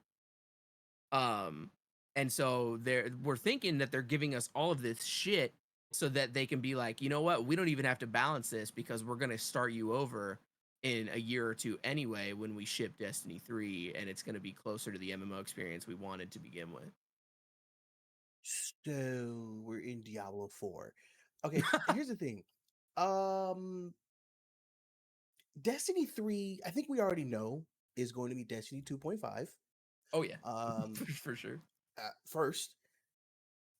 Um, and so we're thinking that they're giving us all of this shit so that they can be like, you know what, we don't even have to balance this because we're gonna start you over in a year or two anyway when we ship Destiny 3 and it's gonna be closer to the MMO experience we wanted to begin with. So we're in Diablo 4. Okay, here's the thing. Um Destiny 3, I think we already know is going to be Destiny 2.5. Oh yeah, Um for sure. First,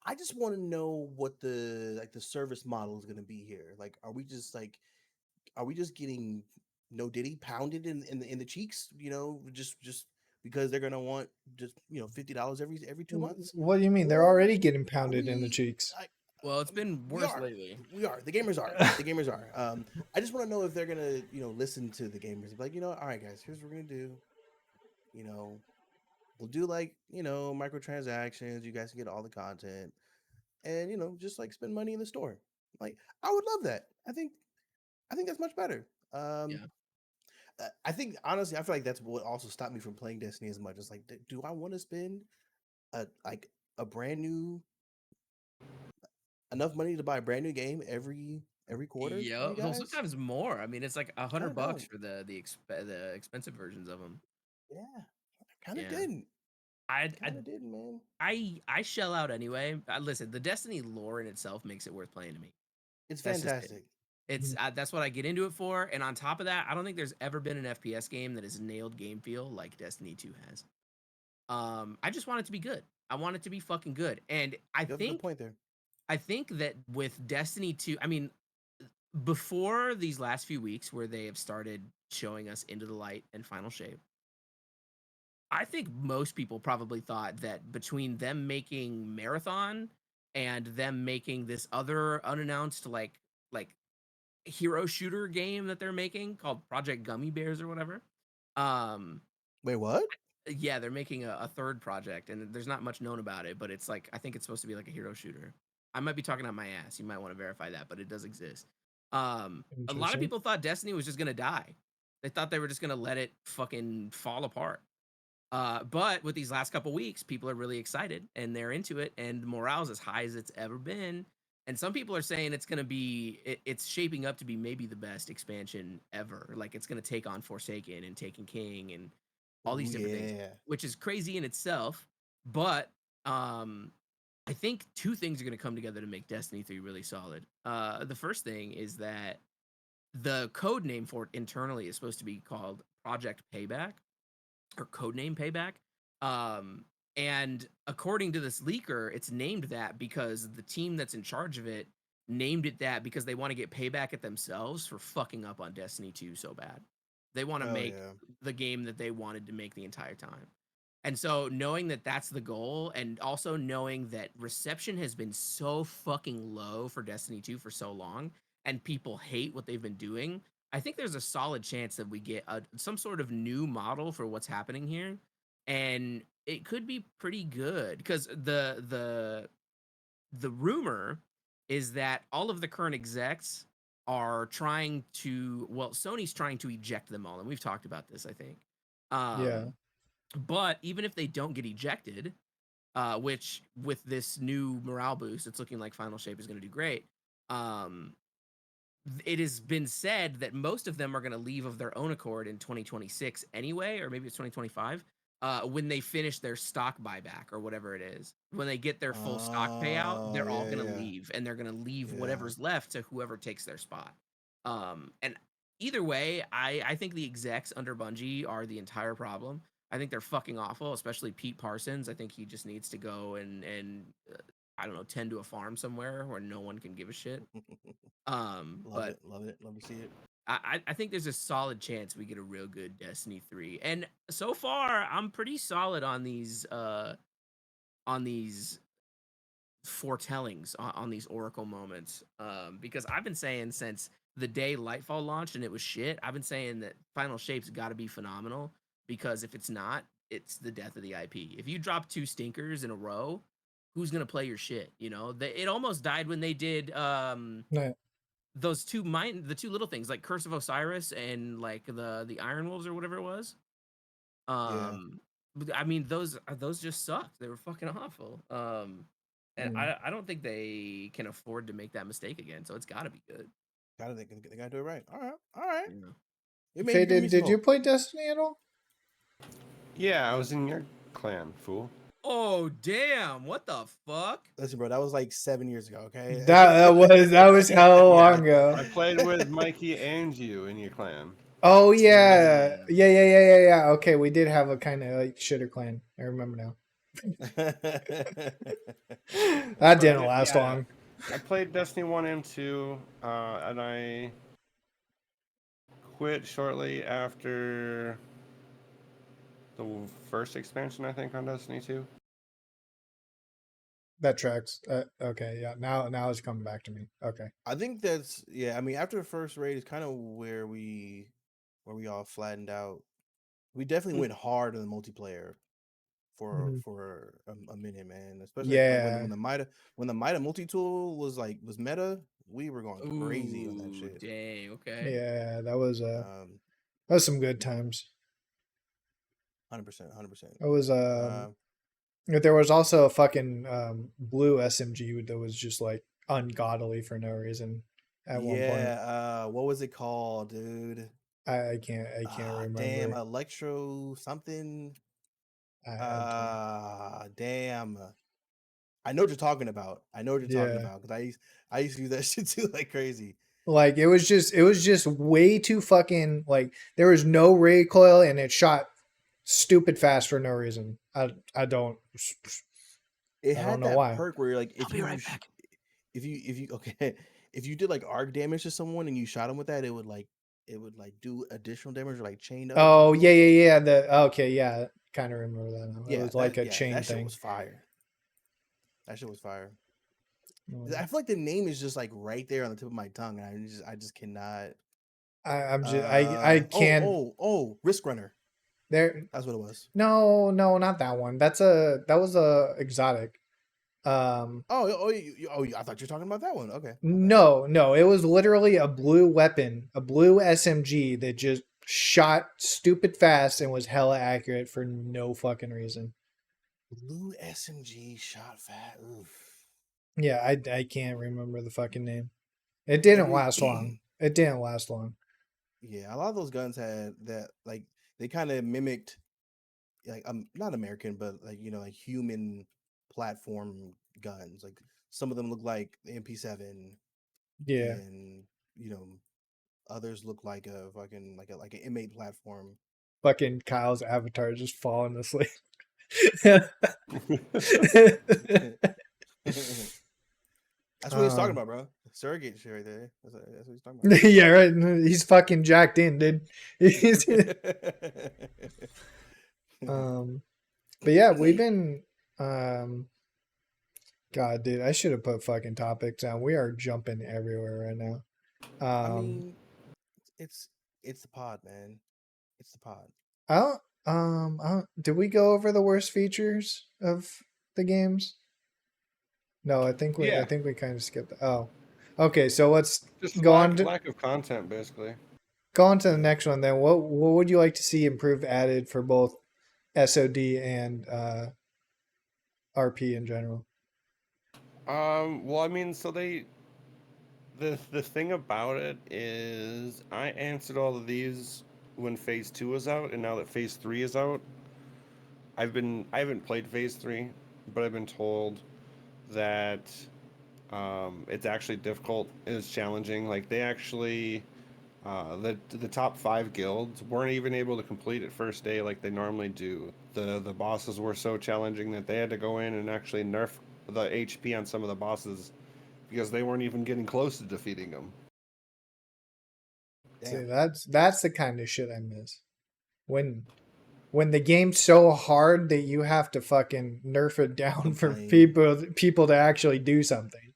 I just want to know what the service model is going to be here. Like, are we just getting no Diddy pounded in the cheeks? You know, just because they're gonna want just $50 every 2 months, What do you mean? They're or already getting are pounded in the we? cheeks. Well, it's been We worse are. lately. We are. The gamers are. The gamers are. I just want to know if they're gonna listen to the gamers and be like, all right, guys, here's what we're gonna do. You know, we'll do like microtransactions. You guys can get all the content, and just like spend money in the store. Like, I would love that. I think that's much better. Yeah. I think honestly, I feel like that's what also stopped me from playing Destiny as much. It's like, do I want to spend a brand new enough money to buy a brand new game every quarter from Yeah, you well, guys? sometimes more. I mean, it's like I kind of $100 don't. for the expensive versions of them. Yeah, I kind of Yeah, didn't. I I Kind of didn't, man. I shell out anyway. Listen, the Destiny lore in itself makes it worth playing to me. It's That's just it. fantastic. It's that's what I get into it for. And on top of that, I don't think there's ever been an FPS game that has nailed game feel like Destiny 2 has. I just want it to be good. I want it to be fucking good. And You have a good point there. I think that with Destiny 2, I mean, before these last few weeks where they have started showing us Into the Light and Final Shape, I think most people probably thought that between them making Marathon and them making this other unannounced like hero shooter game that they're making called Project Gummy Bears or whatever. Um Wait, what? yeah, they're making a third project and there's not much known about it, but it's like I think it's supposed to be like a hero shooter. I might be talking out my ass. You might want to verify that, but it does exist. A lot of Interesting. people thought Destiny was just gonna die. They thought they were just gonna let it fucking fall apart. But with these last couple weeks, people are really excited and they're into it, and the morale's as high as it's ever been. And some people are saying it's gonna be, it's shaping up to be maybe the best expansion ever. Like it's gonna take on Forsaken and Taken King and all Oh these different things, yeah. which is crazy in itself. But um, I think two things are gonna come together to make Destiny 3 really solid. The first thing is that the code name for it internally is supposed to be called Project Payback or codename Payback. Um, and according to this leaker, it's named that because the team that's in charge of it named it that because they want to get payback at themselves for fucking up on Destiny 2 so bad. They want to Oh make yeah. the game that they wanted to make the entire time. And so knowing that that's the goal and also knowing that reception has been so fucking low for Destiny 2 for so long and people hate what they've been doing, I think there's a solid chance that we get some sort of new model for what's happening here, and it could be pretty good because the rumor is that all of the current execs are trying to Sony's trying to eject them all, and we've talked about this, I think. Yeah. Um, but even if they don't get ejected, which with this new morale boost, it's looking like Final Shape is going to do great. Um, it has been said that most of them are going to leave of their own accord in 2026 anyway, or maybe it's 2025, when they finish their stock buyback or whatever it is. When they get their full stock payout, Oh, they're all yeah, going to yeah, leave, and they're going to leave yeah. whatever's left to whoever takes their spot. And either way, I think the execs under Bungie are the entire problem. I think they're fucking awful, especially Pete Parsons. I think he just needs to go and I don't know, tend to a farm somewhere where no one can give a shit. Love But it, love it, love to see it. I think there's a solid chance we get a real good Destiny 3. And so far, I'm pretty solid on these foretellings on these Oracle moments. Because I've been saying since the day Lightfall launched and it was shit, I've been saying that Final Shape's got to be phenomenal because if it's not, it's the death of the IP. If you drop 2 stinkers in a row, who's gonna play your shit? You know, it almost died when they did No, those the 2 little things like Curse of Osiris and like the Iron Wolves or whatever it was. Yeah, But, I mean those just sucked. They were fucking awful. And mm. I don't think they can afford to make that mistake again. So it's got to be good. they gotta do it right. All right, all right. Yeah. It may give me Faded, some did you hope. play Destiny at all? Yeah, I was in your clan, fool. Oh damn! What the fuck? Listen, bro, that was like 7 years ago. Okay. That was how Yeah, long ago. I played with Mikey and you in your clan. Oh yeah, Mm. yeah. Okay, we did have a kind of like shitter clan. I remember now. That But didn't last yeah, long. I played Destiny 1 and 2, and I quit shortly after the first expansion, I think, on Destiny 2. That tracks. Okay, yeah. Now it's coming back to me. Okay. I think that's yeah. I mean, after the first raid is kind of where we all flattened out. We definitely went hard on the multiplayer Mhm. for a minute, man. Especially like Yeah, when the Mida multi tool was meta, we were going crazy on that Ooh, shit. dang. Okay. yeah. Um, That was some good times. 100%, 100%. It was Uh, There was also a fucking blue SMG that was just like ungodly for no reason at one point. yeah. What was it called, dude? I can't Damn, remember. Electro something. I can't. Damn. I know what you're talking about. I know what you're talking Yeah. about because I used to use that shit too like crazy. Like it was just way too fucking like there was no recoil and it shot stupid fast for no reason. I don't It I don't had know that why. perk where like I'll be right back. if you okay if you did like arc damage to someone and you shot him with that, it would like do additional damage or like chain other Oh people. yeah. Okay, yeah. Kind of remember that now. It was like a chain That shit thing. was fire. That shit was fire. Mm. I feel like the name is just like right there on the tip of my tongue, and I just cannot. I'm just I can't Risk Runner. there. That's what it was. No, not that one. That was a exotic. Um, I thought you were talking about that one. Okay, my bad. no, it was literally a blue weapon, a blue SMG that just shot stupid fast and was hella accurate for no fucking reason. Blue SMG shot fat. Oof. Yeah, I can't remember the fucking name. It didn't Every last long. It didn't last long. yeah, a lot of those guns had that like they kind of mimicked like not American, but like like human platform guns. Like some of them look like the MP7, Yeah, and others look like a fucking like an M8 platform. fucking Kyle's avatar just falling asleep. That's what he's talking um, about, bro. Surrogate shit right there. That's what he's talking about. yeah, right. He's fucking jacked in, dude. um, but yeah, we've been. Um, God, dude, I should have put fucking topics down. We are jumping everywhere right now. I mean, it's the pod, man. It's the pod. Did we go over the worst features of the games? No, I Yeah, think we kind of skipped. Oh, okay. So let's just go on to lack of content, basically. the Yeah. next one. Then, what would you like to see improved, added for both SOD and RP in general? Well, I mean, so The thing about it is, I answered all of these when Phase 2 was out, and now that Phase 3 is out, I haven't played Phase 3, but I've been told that it's actually difficult. It's challenging. Like they actually, the top 5 guilds weren't even able to complete it first day like they normally do. The bosses were so challenging that they had to go in and actually nerf the HP on some of the bosses because they weren't even getting close to defeating them. See, Damn. that's the kind of shit I miss. When when the game's so hard that you have to fucking nerf it down for Complain. people to actually do something.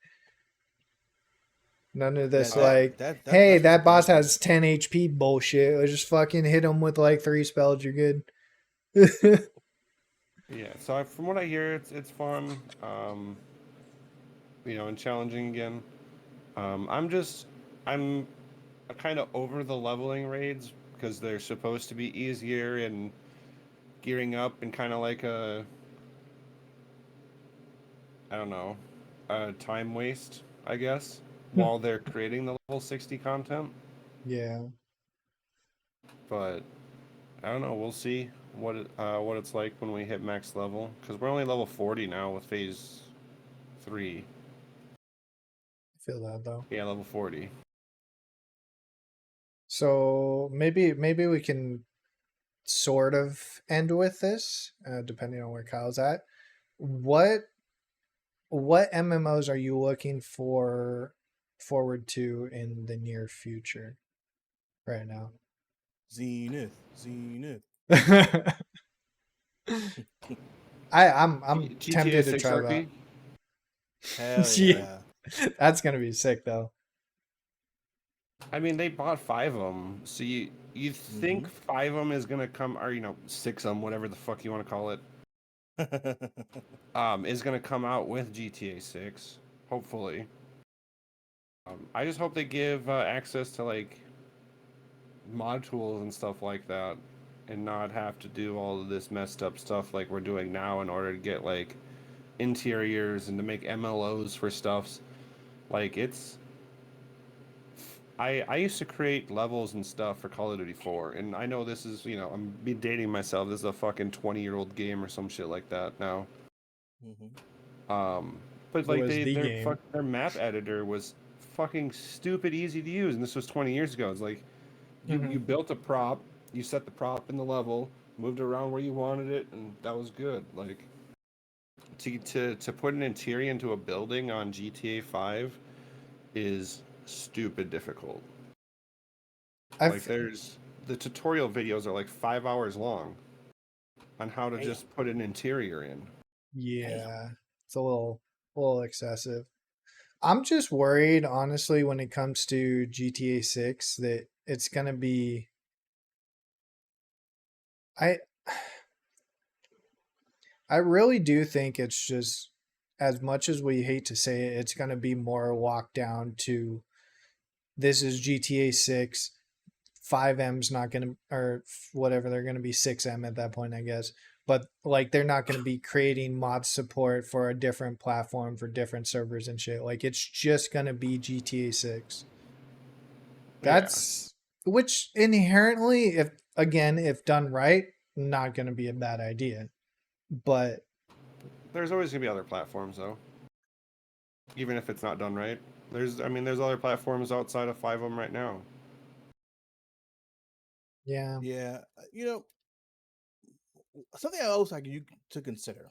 None of Yeah, this like, hey, that's what's that boss broken. has 10 HP bullshit. Let's just fucking hit him with like 3 spells. You're good. Yeah, so from what I hear, it's fun, and challenging again. I'm kind of over the leveling raids because they're supposed to be easier and gearing up and kind of like I don't know, a time waste, I guess, while they're creating the level 60 content. Yeah. But I don't know. We'll see what it's like when we hit max level because we're only level 40 now with Phase 3. I feel that though. Yeah, level 40. So maybe we can sort of end with this, depending on where Kyle's at. What what MMOs are you looking forward to in the near future right now? Zenith. I'm GTA tempted to 6 try that. RP. Hell Yeah, yeah. that's gonna be sick though. I mean, they bought 5 of them, so you Mm-hmm. think 5 of them is gonna come, or 6 of them, whatever the fuck you want to call it, is gonna come out with GTA 6. Hopefully. I just hope they give access to like mod tools and stuff like that, and not have to do all of this messed up stuff like we're doing now in order to get like interiors and to make MLOs for stuffs. Like I used to create levels and stuff for Call of Duty 4, and I know this is, I'm be dating myself. This is a fucking 20-year-old game or some shit like that now. Mm-hmm. Um, but It like was the game. their map editor was fucking stupid easy to use, and this was 20 years ago. It's like you Hmm. built a prop, you set the prop in the level, moved around where you wanted it, and that was good. Like to put an interior into a building on GTA 5 is stupid difficult. Like I've there's the tutorial videos are like 5 hours long on how to Damn. just put an interior in. Damn. yeah, it's a little excessive. I'm just worried, honestly, when it comes to GTA 6 that it's gonna be. I I really do think it's just, as much as we hate to say it, it's gonna be more walked down to, this is GTA 6. 5M's not gonna, or whatever, they're gonna be 6M at that point, I guess. But like, they're not gonna be creating mod support for a different platform for different servers and shit. Like, it's just gonna be GTA 6. Yeah, That's, which inherently, if done right, not gonna be a bad idea. But there's always gonna be other platforms though, even if it's not done right. There's other platforms outside of 5 of them right now. yeah. Yeah. Something else like you to consider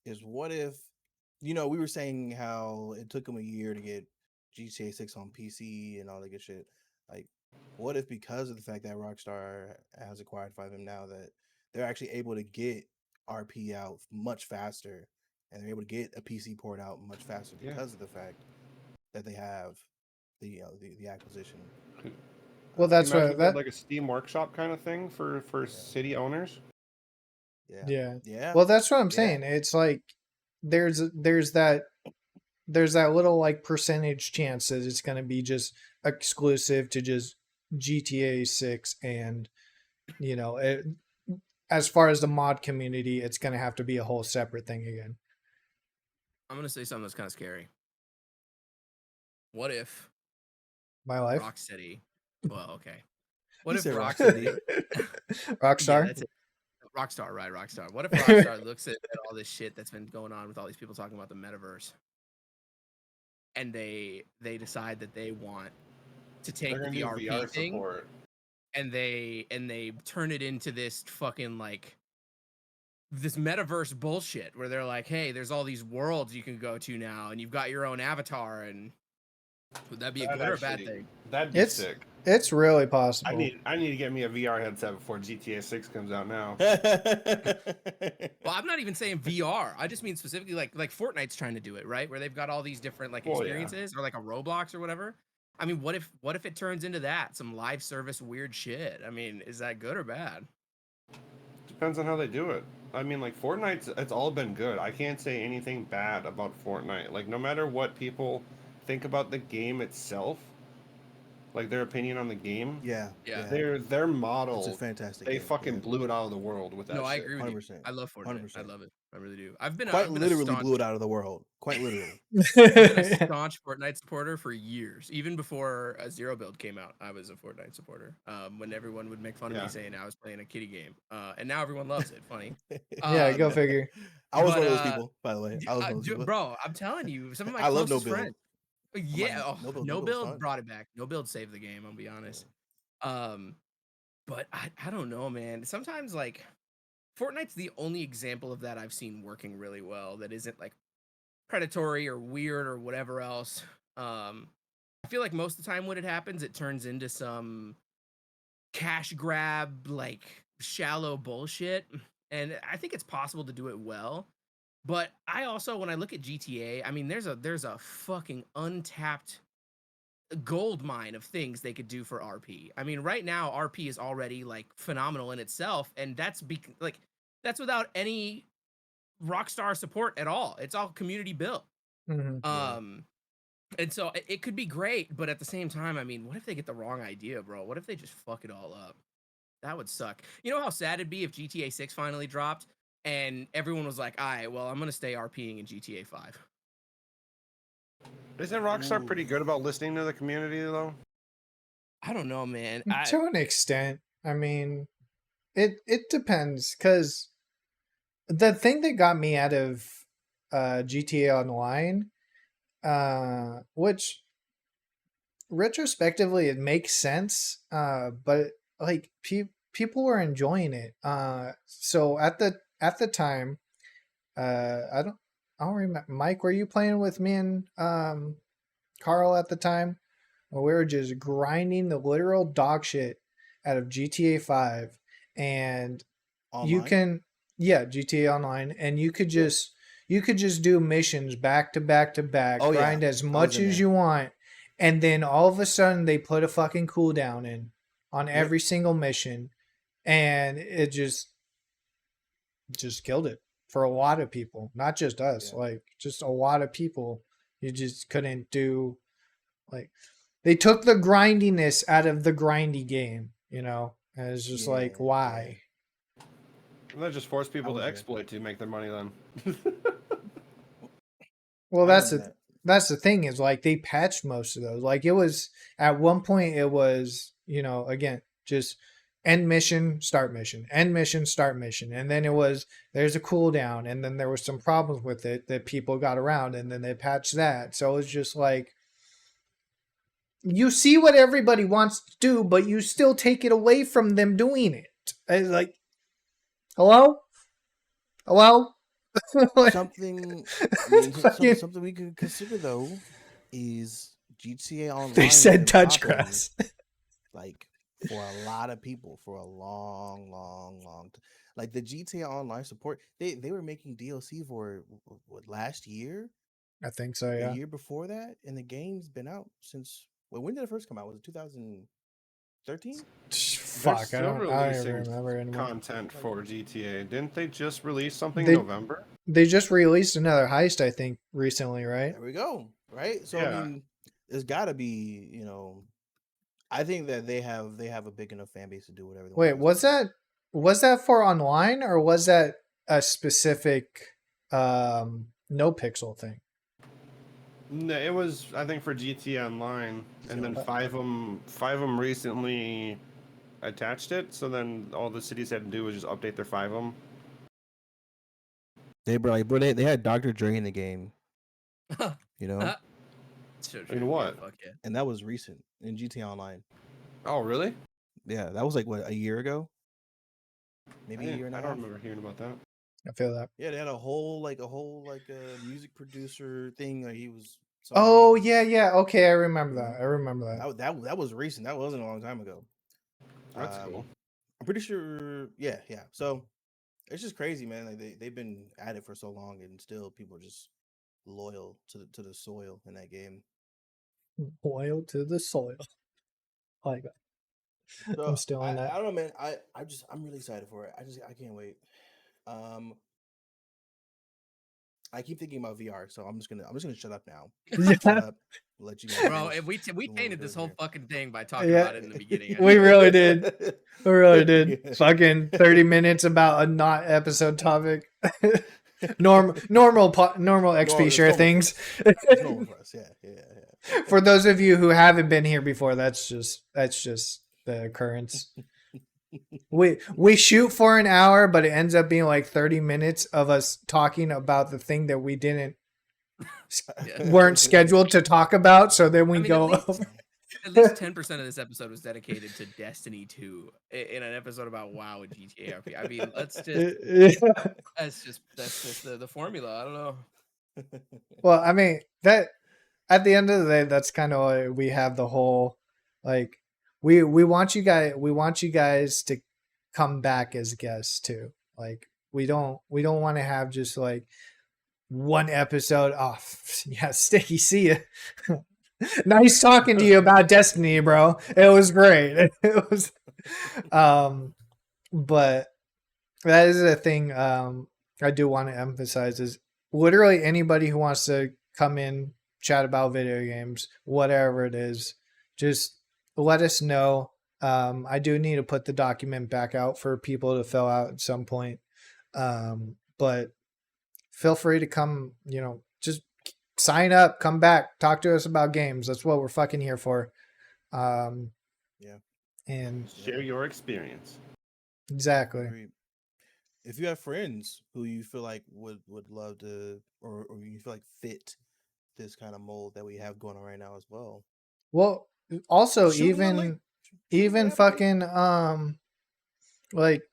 is what if, we were saying how it took them a year to get GTA 6 on PC and all that good shit. Like, what if because of the fact that Rockstar has acquired 5M now, that they're actually able to get RP out much faster, and they're able to get a PC port out much faster Yeah, because of the fact that they have the acquisition. Well, can you that's imagine what if they had that. like a Steam Workshop kind of thing for Yeah. city owners? Yeah. Yeah. Yeah. Well, that's what I'm Yeah. saying. It's like, there's that there's that little like percentage chance that it's going to be just exclusive to just GTA 6, and as far as the mod community, it's going to have to be a whole separate thing again. I'm gonna say something that's kind of scary. what if My life. Rocksteady? Well, okay. What You if said Rocksteady? Rockstar. Yeah, that's it. Rockstar, right? Rockstar. What if Rockstar looks at all this shit that's been going on with all these people talking about the metaverse, and they decide that they want to They're take the gonna do VRP VR thing support. and they turn it into this fucking like this metaverse bullshit where they're like, hey, there's all these worlds you can go to now, and you've got your own avatar, and would that be a good or a bad thing? That'd be It's sick. it's really I possible. need to get me a VR headset before GTA 6 comes out now. Well, I'm not even saying VR. I just mean specifically like Fortnite's trying to do it, right? Where they've got all these different like Well, yeah. experiences or like a Roblox or whatever. I mean, what if it turns into that, some live service weird shit? I mean, is that good or bad? Depends on how they do it. I mean, like Fortnite's, it's all been good. I can't say anything bad about Fortnite. Like, no matter what people think about the game itself, like their opinion on the game, Yeah. their It's a model, fantastic they game. fucking blew it out of the world with that No, I shit. agree with you. 100%. I love Fortnite. 100%. I love it. I really do. I've been Quite a literally staunch, blew it out of the world. Quite literally. I've been a staunch Fortnite supporter for years. Even before Zero Build came out, I was a Fortnite supporter. When everyone would make fun of me saying I was playing a kiddie game, and now everyone loves it. Funny. Yeah, go figure. I was but, one of those people, by the way. I was one of those people. Bro, I'm telling you, some of my I love No closest Build. friends. Yeah, No No Build's Build fun. brought it back. No Build saved the game. I'll be honest. But I don't know, man. Sometimes like Fortnite's the only example of that I've seen working really well. That isn't like predatory or weird or whatever else. I feel like most of the time when it happens, it turns into some cash grab, like shallow bullshit. And I think it's possible to do it well. But I also, when I look at GTA, I mean, there's a fucking untapped gold mine of things they could do for RP. I mean, right now RP is already like phenomenal in itself, and that's without any Rockstar support at all. It's all community built. Mm-hmm. And so it could be great, but at the same time, I mean, what if they get the wrong idea, bro? What if they just fuck it all up? That would suck. You know how sad it'd be if GTA 6 finally dropped and everyone was like, all right, well, I'm going to stay RPing in GTA 5. Isn't Rockstar pretty good about listening to the community, though? I don't know, man. To an extent. I mean, it depends, because the thing that got me out of GTA Online, which retrospectively it makes sense, but like people were enjoying it. So at the time, I don't remember. Mike, were you playing with me and Carl at the time? We were just grinding the literal dog shit out of GTA 5, and Online? you can, GTA Online, and you could just do missions back to back to back, grind as much as you want, and then all of a sudden they put a fucking cooldown in on every single mission, and it just killed it for a lot of people, not just us, like just a lot of people. You just couldn't do, like, they took the grindiness out of the grindy game, and it's just like, why? And that just forced people to exploit to make their money then. Well, that's the thing, is like they patched most of those. Like it was at one point, it was, again, just end mission, start mission, end mission, start mission. And then it was, there's a cooldown. And then there was some problems with it that people got around, and then they patched that. So it's just like, you see what everybody wants to do, but you still take it away from them doing it. It's like, hello? Something we could consider though is GTA Online. They said touch grass. Like for a lot of people for a long like the GTA Online support, they were making DLC for what, last year? I think so, yeah. The year before that, and the game's been out since, when did it first come out? Was it 2013? Fuck, I don't remember anymore. Content for GTA. Didn't they just release something in November? They just released another heist, I think, recently, right? There we go. Right? So I mean, there's gotta be, I think that they have a big enough fan base to do whatever they want. Wait, was that for online, or was that a specific no pixel thing? No, it was I think for GTA Online, and then five of them recently attached it. So then all the cities had to do was just update their 5 of them. They had Dr. Dre in the game, you know, So In true. what? Yeah, fuck yeah. and that was recent in GTA Online. Oh, really? Yeah, that was like what, a year ago, maybe a year and a I half. don't remember hearing about that. I feel that. Yeah, they had a whole music producer thing. Like he was. Oh was, yeah. Okay, I remember you that. know, I remember that. that was recent. That wasn't a long time ago. That's cool. I'm pretty sure. Yeah. So it's just crazy, man. Like they've been at it for so long, and still people are just loyal to the soil in that game. Loyal to the soil. Like that. So I'm still in I that. don't know, man. I'm really excited for it. I can't wait. I keep thinking about VR, so I'm just gonna shut up now. Shut Yeah, up. Let you guys. Bro, finish if we doing what we're tainted this doing whole fucking thing by talking yeah. about it in the beginning. We really did. here. We really did. Yeah. Fucking 30 minutes about a not episode topic. normal XP It's share normal things. It's normal for us. Yeah. For those of you who haven't been here before, that's just the occurrence. We shoot for an hour, but it ends up being like 30 minutes of us talking about the thing that we weren't scheduled to talk about. So then we go over. At least 10% of this episode was dedicated to Destiny 2 in an episode about WoW and GTARP. I mean, that's just the formula. I don't know. Well, I mean that at the end of the day, that's kind of why we have the whole like we want you guys to come back as guests too. Like we don't want to have just like one episode off. Yeah, Sticky, see ya. Nice talking to you about Destiny, bro. It was great. It was but that is a thing I do want to emphasize is literally anybody who wants to come in, chat about video games, whatever it is, just let us know. I do need to put the document back out for people to fill out at some point. But feel free to come, just sign up, come back, talk to us about games. That's what we're fucking here for. Yeah. And Share your experience. exactly. If you have friends who you feel like would love to, or you feel like fit this kind of mold that we have going on right now as well. Well, also Shoot me a link. even fucking like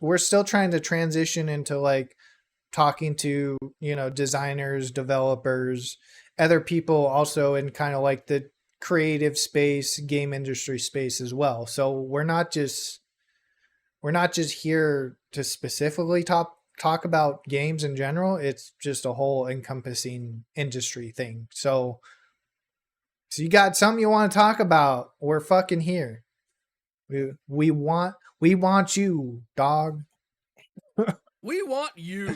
we're still trying to transition into like talking to designers, developers, other people also in kind of like the creative space, game industry space as well. So we're not just here to specifically talk about games in general. It's just a whole encompassing industry thing. So you got something you want to talk about, we're fucking here. We want you, dog. We want you.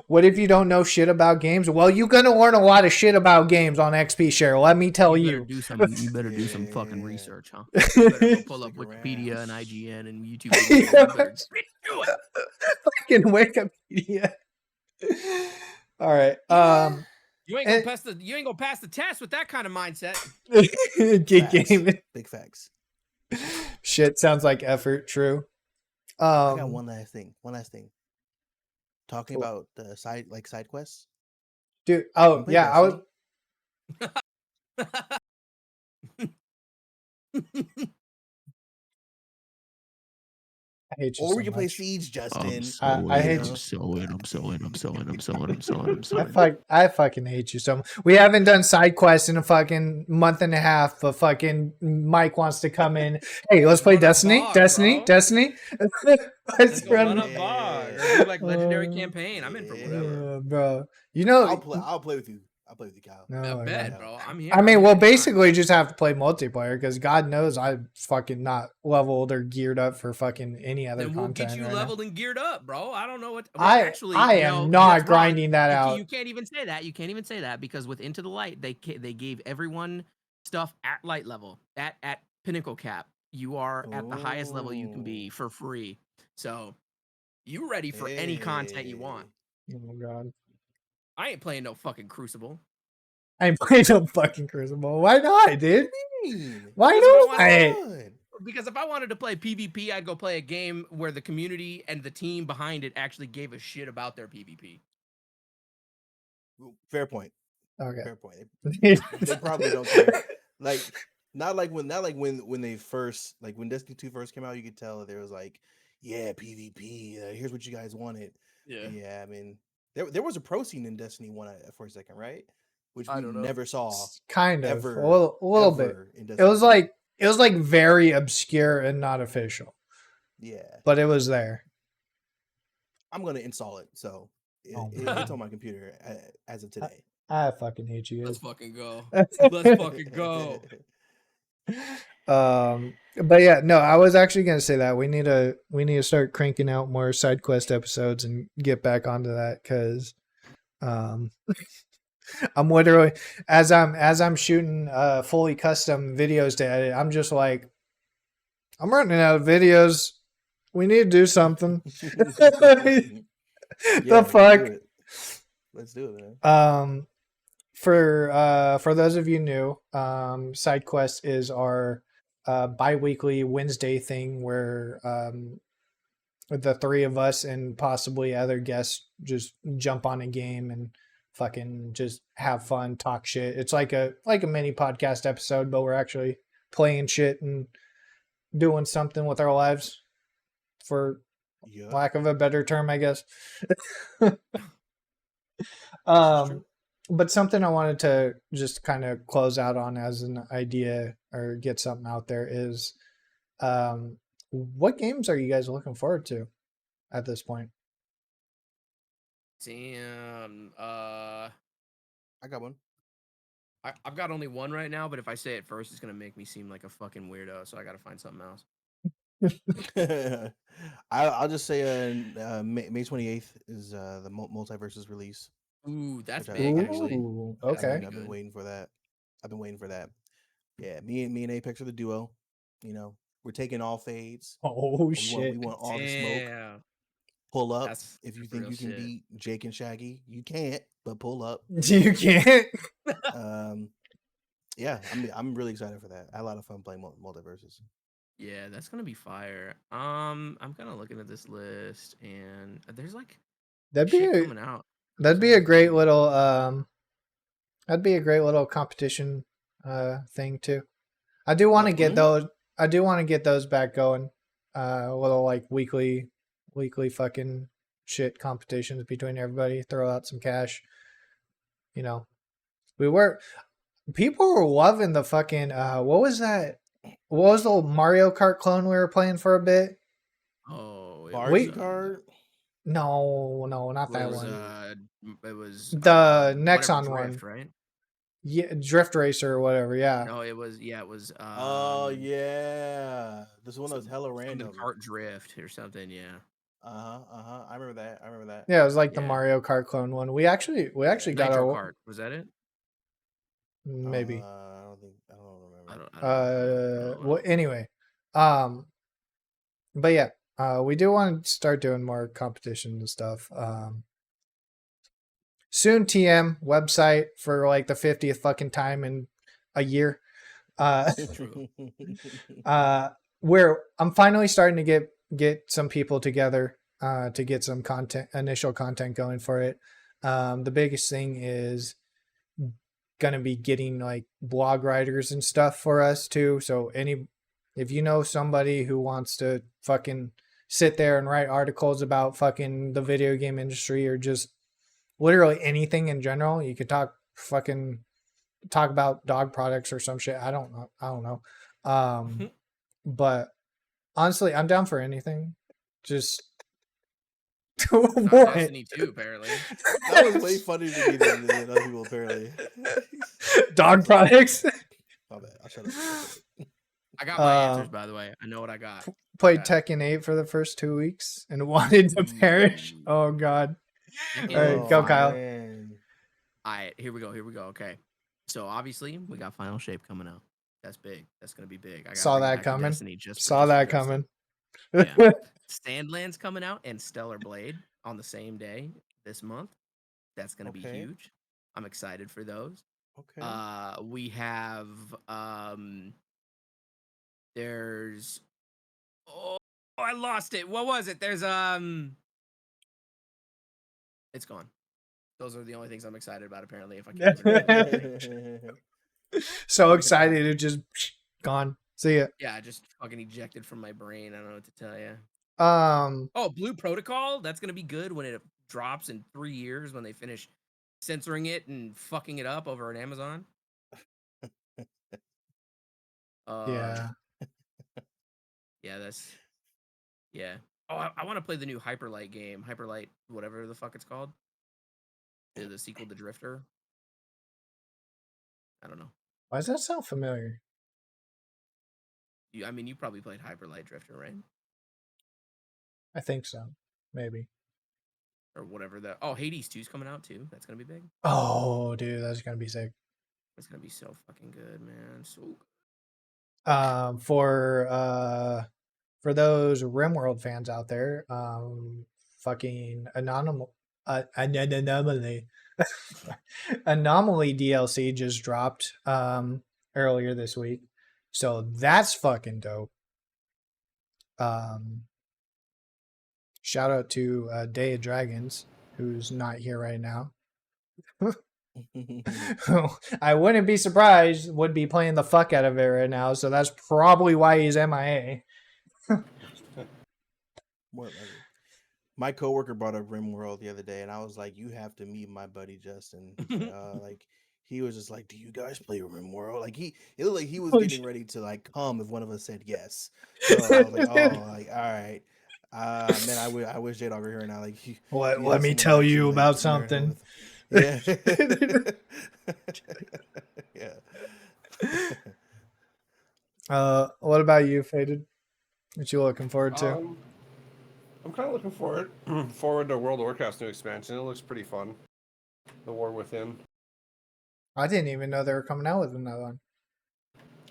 What if you don't know shit about games? Well, you're gonna learn a lot of shit about games on XP Share. Let me tell you. You better do some fucking research, huh? You better go pull up Wikipedia and IGN and YouTube videos. You better do it. Fucking Wikipedia. All right. You ain't gonna pass the test with that kind of mindset. Gig gaming. Big facts. Shit sounds like effort. True. I got one last thing. Talking about the side quests, dude. Oh yeah, I was. I hate you or so we can play much. Siege, Justin. I hate you. I'm so in. I fucking hate you so much. We haven't done side quests in a fucking month and a half, but fucking Mike wants to come in. Hey, let's play Destiny. Destiny. Let's run a bar or do like legendary campaign. I'm in for whatever, bro. I'll play with you. I'll play with you, Kyle. No, I bet, bro. I'm here. I mean, we'll basically just have to play multiplayer because God knows I'm fucking not leveled or geared up for fucking any other then we'll content. get you right leveled now. and geared up, bro. I don't know what. Well, I am not grinding that out. You can't even say that. You can't even say that because with Into the Light, they gave everyone stuff at light level, at pinnacle cap. You are at the highest level you can be for free. So you ready for any content you want. Oh God. I ain't playing no fucking Crucible. I ain't playing no fucking Crucible. Why not, dude? Why Because if I not? wanted- Because if I wanted to play PvP, I'd go play a game where the community and the team behind it actually gave a shit about their PvP. Fair point. Okay. Fair point. They probably don't care. Like not like when they first like when Destiny 2 first came out, you could tell that there was like, yeah, PvP. Here's what you guys wanted. Yeah. I mean, there was a pro scene in Destiny 1 for a second, right? Which I we don't know. never saw. Kind of Ever, a little bit. ever in It Destiny was 2. like very obscure and not official, Yeah. but it was there. I'm gonna install it, so Oh, it's on my computer as of today. I fucking hate you Let's guys. fucking go. Let's fucking go. But yeah, no, I was actually gonna say that we need to start cranking out more side quest episodes and get back onto that because I'm literally as I'm shooting fully custom videos to edit, I'm just like, I'm running out of videos. We need to do something. The fuck? Let's do it, man. For those of you new, side quest is our bi-weekly Wednesday thing where the three of us and possibly other guests just jump on a game and fucking just have fun, talk shit. It's like a mini podcast episode, but we're actually playing shit and doing something with our lives, for lack of a better term, I guess. But something I wanted to just kind of close out on as an idea or get something out there is, what games are you guys looking forward to at this point? Damn. I got one. I've got only one right now, but if I say it first, it's gonna make me seem like a fucking weirdo. So I gotta find something else. I'll just say May 28th is the Multiverses release. Ooh, that's which big, actually. Okay. That's I've been waiting for that. Yeah, me and Apex are the duo. You know, we're taking all fades. Oh we shit! Want all the smoke. Damn. Pull up if you That's think real you can shit. beat Jake and Shaggy. You can't, but pull up. You can't. Yeah, I'm really excited for that. I had a lot of fun playing Multiverses. Yeah, that's gonna be fire. I'm kind of looking at this list, and there's like That'd be shit a, coming out. that'd be a great little competition thing too. I do want to get those. I do want to get those back going. Little like weekly fucking shit competitions between everybody. Throw out some cash. You know, people were loving the fucking what was that? What was the old Mario Kart clone we were playing for a bit? Oh, Mario Kart? No, not that one. It was The Nexon Drift, one, right? yeah, Drift Racer or whatever. Yeah. No, it was. Yeah, it was. Oh yeah, this one that was hella random. Kart Drift or something. Yeah. I remember that. Yeah, it was like the Mario Kart clone one. We actually got Nitro our Kart. Was that it? maybe. I don't remember. Well, anyway, but yeah, we do want to start doing more competition and stuff. Soon, TM website for like the 50th fucking time in a year. True. Where I'm finally starting to get some people together to get some initial content going for it. The biggest thing is gonna be getting like blog writers and stuff for us too. So if you know somebody who wants to fucking sit there and write articles about fucking the video game industry or just literally anything in general, you could talk about dog products or some shit. I don't know. But honestly, I'm down for anything. Just Destiny 2, apparently. That was way funnier to me than other people, apparently. Dog products. My bad. I'll shut up. I got my answers, by the way. I know what I got. Played Tekken 8 for the first 2 weeks and wanted to perish. Oh god. All right, go Kyle. All right, here we go. Okay. So obviously we got Final Shape coming out. That's big. That's gonna be big. Saw that coming. Saw that coming. Yeah. Sandlands coming out and Stellar Blade on the same day this month. That's gonna be huge. I'm excited for those. Okay. We have there's oh I lost it. What was it? There's it's gone. Those are the only things I'm excited about. Apparently, if I can't remember anything. So excited, it just gone. See ya. Yeah, I just fucking ejected from my brain. I don't know what to tell you. Um, Oh, Blue Protocol. That's gonna be good when it drops in 3 years when they finish censoring it and fucking it up over on Amazon. yeah. Yeah, that's yeah. Oh, I want to play the new Hyperlight game, Hyperlight, whatever the fuck it's called, the sequel to Drifter. I don't know. Why does that sound familiar? I mean, you probably played Hyperlight Drifter, right? I think so. Maybe. Or whatever the. Oh, Hades 2's coming out too. That's gonna be big. Oh, dude, that's gonna be sick. That's gonna be so fucking good, man. So good. For those RimWorld fans out there, fucking anomaly anomaly DLC just dropped earlier this week, so that's fucking dope. Shout out to Day of Dragons, who's not here right now. I wouldn't be surprised, would be playing the fuck out of it right now, so that's probably why he's MIA. More like it. My coworker brought up RimWorld the other day, and I was like, "You have to meet my buddy Justin." Like he was just like, "Do you guys play RimWorld?" Like it looked like he was Oh, getting ready to like come if one of us said yes. So I was like, "Oh, like all right." Man, I wish J Dog were here now. Like you Let have me someone tell to you actually, about like, nerd something. with. Yeah. Yeah. What about you, Faded? What you looking forward to? I'm kind of looking forward to World of Warcraft's new expansion. It looks pretty fun. The War Within. I didn't even know they were coming out with another one.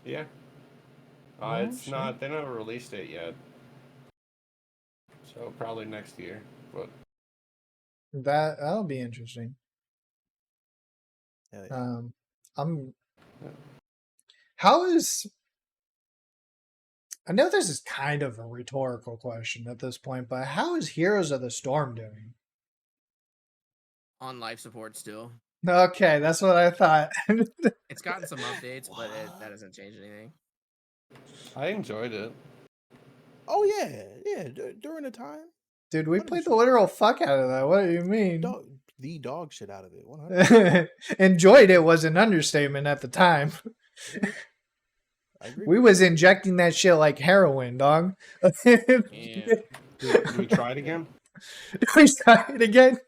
Yeah. Oh, It's shit. not. They never released it yet. So probably next year. But That'll be interesting. Hell yeah. I'm. How is? I know this is kind of a rhetorical question at this point, but how is Heroes of the Storm doing? On life support still. Okay, that's what I thought. It's gotten some updates, but that What? doesn't change anything. I enjoyed it. Oh yeah. During the time, Dude, we played the 100%. literal fuck out of that. What do you mean? The dog shit out of it. 100%. Enjoyed it was an understatement at the time. I agree. We was injecting that shit like heroin, dog. Yeah. Do we try it again? We tried again.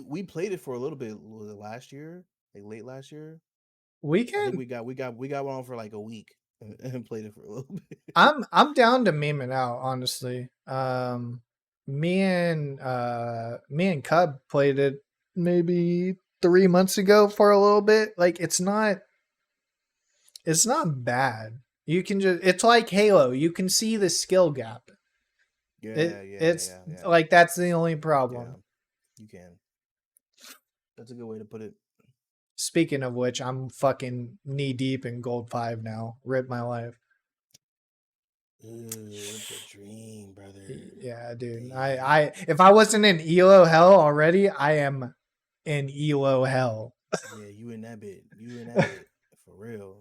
We played it for a little bit. Was it last year? Like late last year? We I think can. we got one on for like a week and played it for a little bit. I'm down to meme it out, honestly. Me and Cub played it maybe 3 months ago for a little bit. Like it's not bad. You can it's like Halo. You can see the skill gap. It's Yeah. like that's the only problem. Yeah, you can. That's a good way to put it. Speaking of which, I'm fucking knee deep in Gold 5 now. Rip my life. Ooh, it's a dream, brother. Yeah, dude. Damn. I if I wasn't in ELO hell already, I am in ELO hell. Yeah, you in that bit. For real.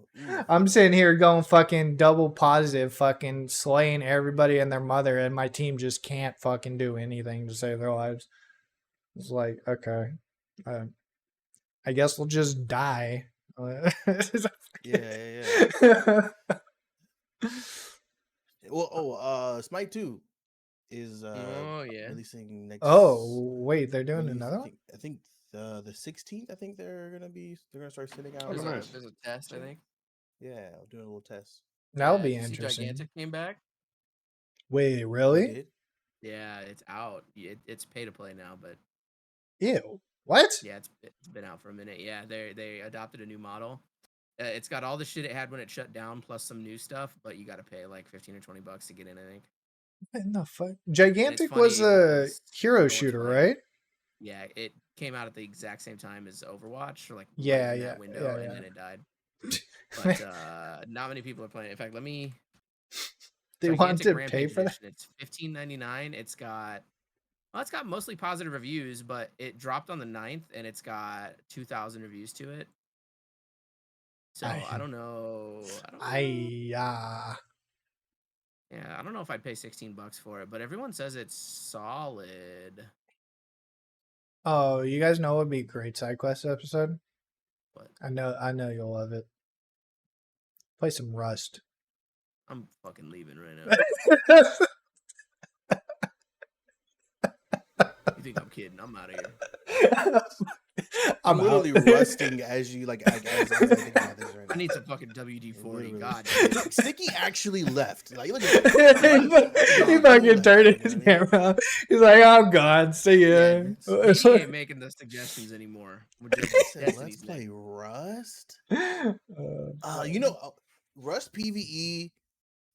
I'm sitting here going fucking double positive, fucking slaying everybody and their mother, and my team just can't fucking do anything to save their lives. It's like, okay. I guess we'll just die. Yeah. Well, Smite 2 is Oh yeah. releasing next. Oh wait, they're doing another one? I think the 16th. I think they're gonna start sending out. There's, nice. there's a test, I think. Yeah, I'll do a little test. That'll Yeah, be did you see interesting. Gigantic came back. Wait, Oh, really? it did? Yeah, it's out. It's pay to play now, but Ew. What? yeah, it's been out for a minute. Yeah, they adopted a new model. It's got all the shit it had when it shut down, plus some new stuff. But you got to pay like $15 or $20 to get in. I think. What in the fuck? Gigantic funny was a because hero no one's shooter, playing. right? Yeah, came out at the exact same time as Overwatch, or like right Yeah, in yeah, that window, yeah, and yeah. then it died. But not many people are playing it. In fact, let me They want Gigantic to pay Rampage for that. Edition. It's $15.99. It's got mostly positive reviews, but it dropped on the 9th, and it's got 2,000 reviews to it. So I don't know. Yeah. Yeah, I don't know if I'd pay $16 for it, but everyone says it's solid. Oh, you guys know what would be a great side quest episode? But I know you'll love it. Play some Rust. I'm fucking leaving right now. You think I'm kidding? I'm out of here. I'm literally out. rusting as you as I think about this right now. I need some fucking WD-40. Literally. God damn. Sticky actually left. Like, look at that. He fucking turned his camera. He's like, "Oh God, see ya." Yeah, Sticky ain't making the suggestions anymore. We're just Said, let's Destiny's play next. Rust. God. You know, Rust PVE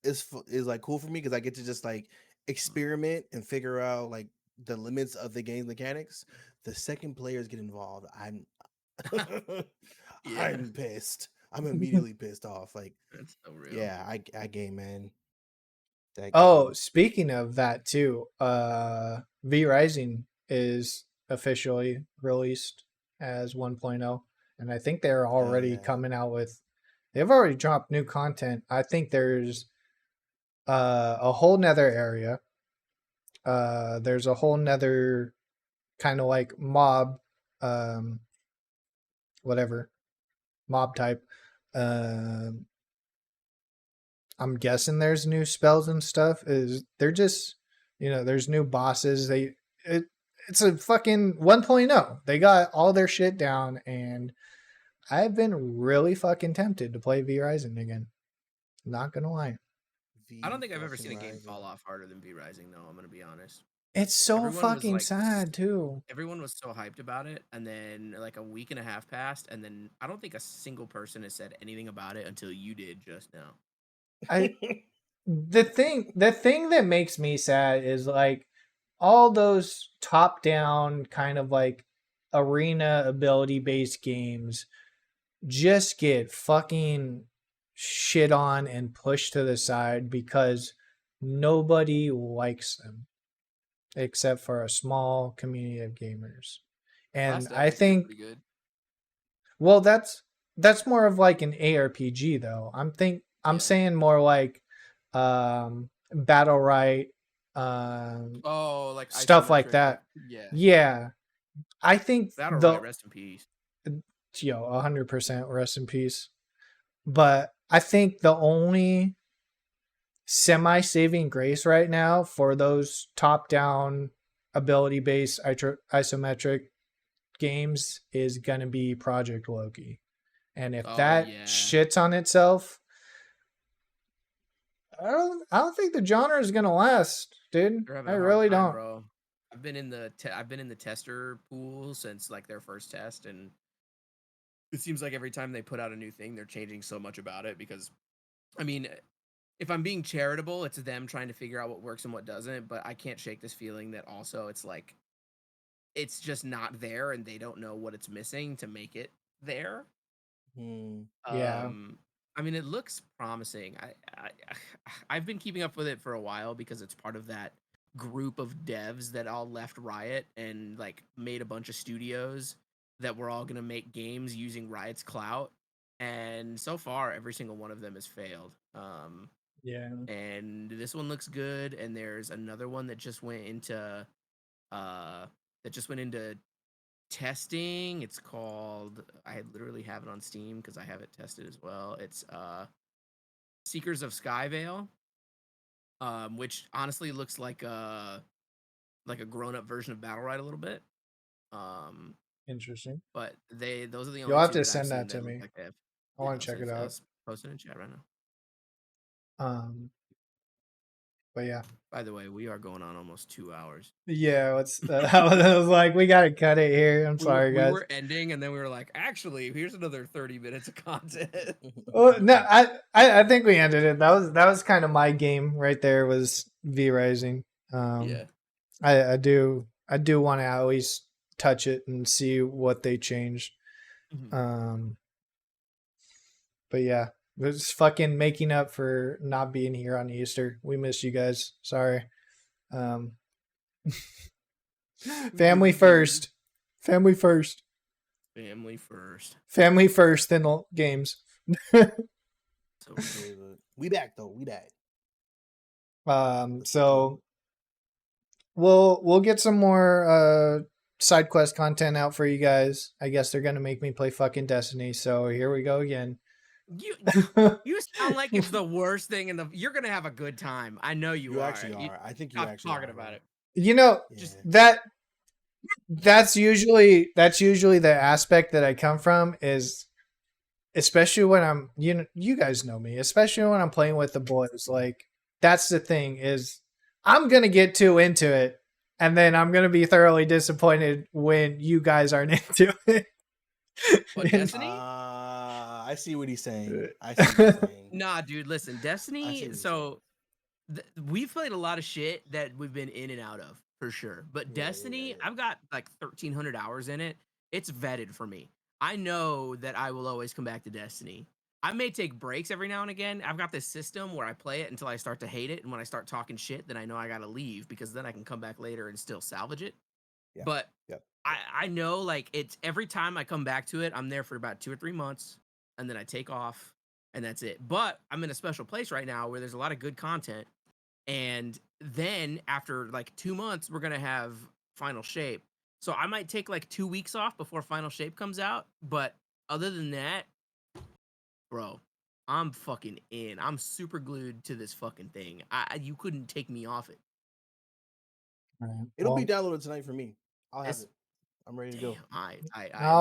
is like cool for me because I get to just like experiment and figure out like the limits of the game's mechanics. The second players get involved, I'm Yeah. I'm pissed. I'm immediately pissed off. Like, That's so real. yeah, I game, man. That Oh, game. speaking of that too, V Rising is officially released as 1.0, and I think they're already yeah. coming out with. They've already dropped new content. I think there's a whole nether area. There's a whole nether kind of like mob, whatever mob type. I'm guessing there's new spells and stuff. They're just, there's new bosses. It's a fucking 1.0. They got all their shit down, and I've been really fucking tempted to play V Rising again. Not gonna lie. I don't think I've ever seen a game fall off harder than V Rising, though. I'm gonna be honest. It's so Everyone was, fucking like, sad too. Everyone was so hyped about it, and then like a week and a half passed, and then I don't think a single person has said anything about it until you did just now. The thing that makes me sad is like all those top down kind of like arena ability based games just get fucking shit on and pushed to the side because nobody likes them except for a small community of gamers. And Last I Epic's think pretty good. well that's more of like an ARPG though. I'm saying more like battle right Oh, like stuff like isometric, that. yeah. Yeah. I think Battle right, rest in peace. 100% rest in peace. But I think the only semi-saving grace right now for those top-down ability-based isometric games is going to be Project Loki. And if that shits on itself, I don't think the genre is going to last, dude. I really don't. Bro. I've been in the tester pool since like their first test, and it seems like every time they put out a new thing, they're changing so much about it because, I mean, if I'm being charitable, it's them trying to figure out what works and what doesn't, but I can't shake this feeling that also it's like, it's just not there and they don't know what it's missing to make it there. Yeah. I mean, it looks promising. I've been keeping up with it for a while because it's part of that group of devs that all left Riot and like made a bunch of studios that were all gonna make games using Riot's clout. And so far, every single one of them has failed. Yeah. And this one looks good. And there's another one that just went into testing. It's called, I literally have it on Steam because I have it tested as well. It's Seekers of Skyvale, which honestly looks like a grown-up version of Battle Ride a little bit. Interesting. But those are the only You'll have two to send that to look me. like they have. I want to check it out. I'll post it in chat right now. But yeah. By the way, we are going on almost 2 hours. Yeah, I was like, we gotta cut it here. I'm sorry, guys. We were ending, and then we were like, actually, here's another 30 minutes of content. Well, no, I think we ended it. That was kind of my game right there. Was V Rising. Yeah. I do want to at least touch it and see what they changed. Mhm. But yeah, it's fucking making up for not being here on Easter. We missed you guys. Sorry. Family first. Family first. Family first. Family first, then games. So We back though. We back. So we'll get some more side quest content out for you guys. I guess they're gonna make me play fucking Destiny. So here we go again. you sound like it's the worst thing in the. You're gonna have a good time. I know you You are. actually are. I think you Stop actually talking are, about bro. it. You know, Yeah. that's usually the aspect that I come from is, especially when I'm you guys know me, especially when I'm playing with the boys. Like that's the thing is I'm gonna get too into it, and then I'm gonna be thoroughly disappointed when you guys aren't into it. What, Destiny? I see what he's saying. I see what he's saying. Nah, dude. Listen, I see Destiny. what he's So we've played a lot of shit that we've been in and out of for sure. But Yeah, Destiny, yeah. I've got like 1,300 hours in it. It's vetted for me. I know that I will always come back to Destiny. I may take breaks every now and again. I've got this system where I play it until I start to hate it, and when I start talking shit, then I know I gotta leave because then I can come back later and still salvage it. Yeah. But Yep. I know like it's every time I come back to it, I'm there for about 2 or 3 months, and then I take off, and that's it. But I'm in a special place right now where there's a lot of good content, and then after like 2 months, we're gonna have Final Shape. So I might take like 2 weeks off before Final Shape comes out. But other than that, bro, I'm fucking in. I'm super glued to this fucking thing. You couldn't take me off it. It'll be downloaded tonight for me. I'll have It's it. I'm ready to go. I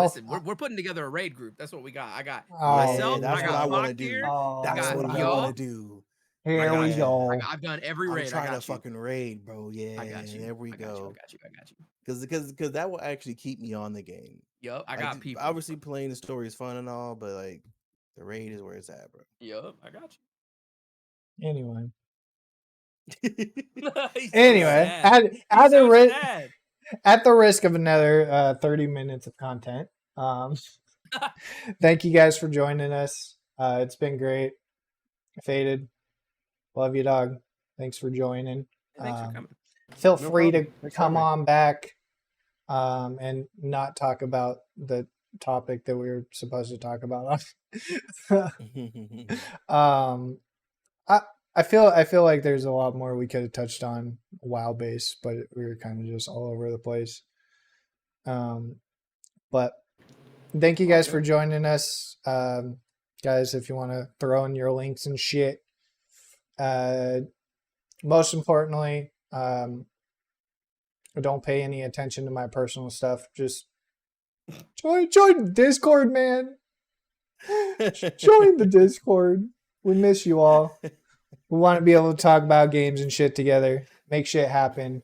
listen. We're putting together a raid group. That's what we got. I got myself. That's I what I got want to Fox do. here. I That's got what I want to y'all. do. Here we Yeah. go. I've done every I'm raid. trying I to got you. fucking raid, bro. Yeah, I got you. there we go. I got you. Because that will actually keep me on the game. Yup, I Like, got people. obviously, playing the story is fun and all, but like the raid is where it's at, bro. Yup, I got Anyway. you. He's so Anyway, sad. He's so sad. at the risk of another 30 minutes of content, thank you guys for joining us. It's been great. Faded. Love you, dog. Thanks for joining. Thanks for coming. Feel No free problem. to Thanks for come having me. on back and not talk about the topic that we were supposed to talk about. I feel like there's a lot more we could have touched on WoW base, but we were kind of just all over the place. But thank you guys for joining us. Guys, if you want to throw in your links and shit. Most importantly, don't pay any attention to my personal stuff. Just join Discord, man. Join the Discord. We miss you all. We want to be able to talk about games and shit together. Make shit happen.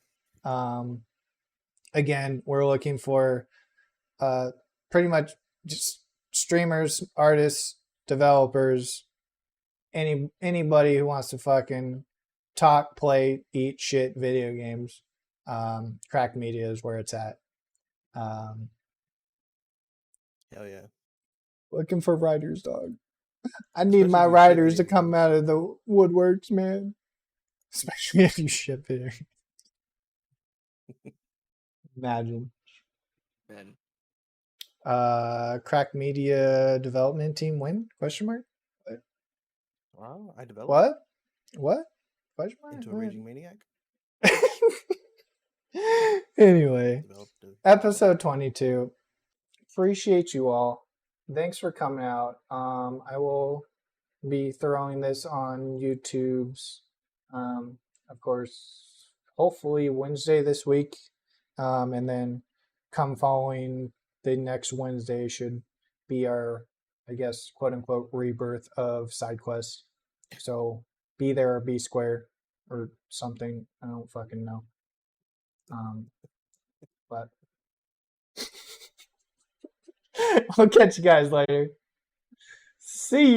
Again, we're looking for pretty much just streamers, artists, developers, anybody who wants to fucking talk, play, eat shit video games. Crack Media is where it's at. Hell yeah. Looking for writers, dog. I need Especially my if you ship writers to video come games. out of the woodworks, man. Especially if you ship it. Imagine. Man. Crack Media development team win? Question mark? Wow, I developed What? Question mark? into a raging maniac. Anyway, Developed episode 22. Appreciate you all. Thanks for coming out. I will be throwing this on YouTube's, of course, hopefully Wednesday this week. And then come following the next Wednesday should be our, I guess, quote unquote, rebirth of SideQuest. So be there or be square or something. I don't fucking know. But I'll catch you guys later. See you.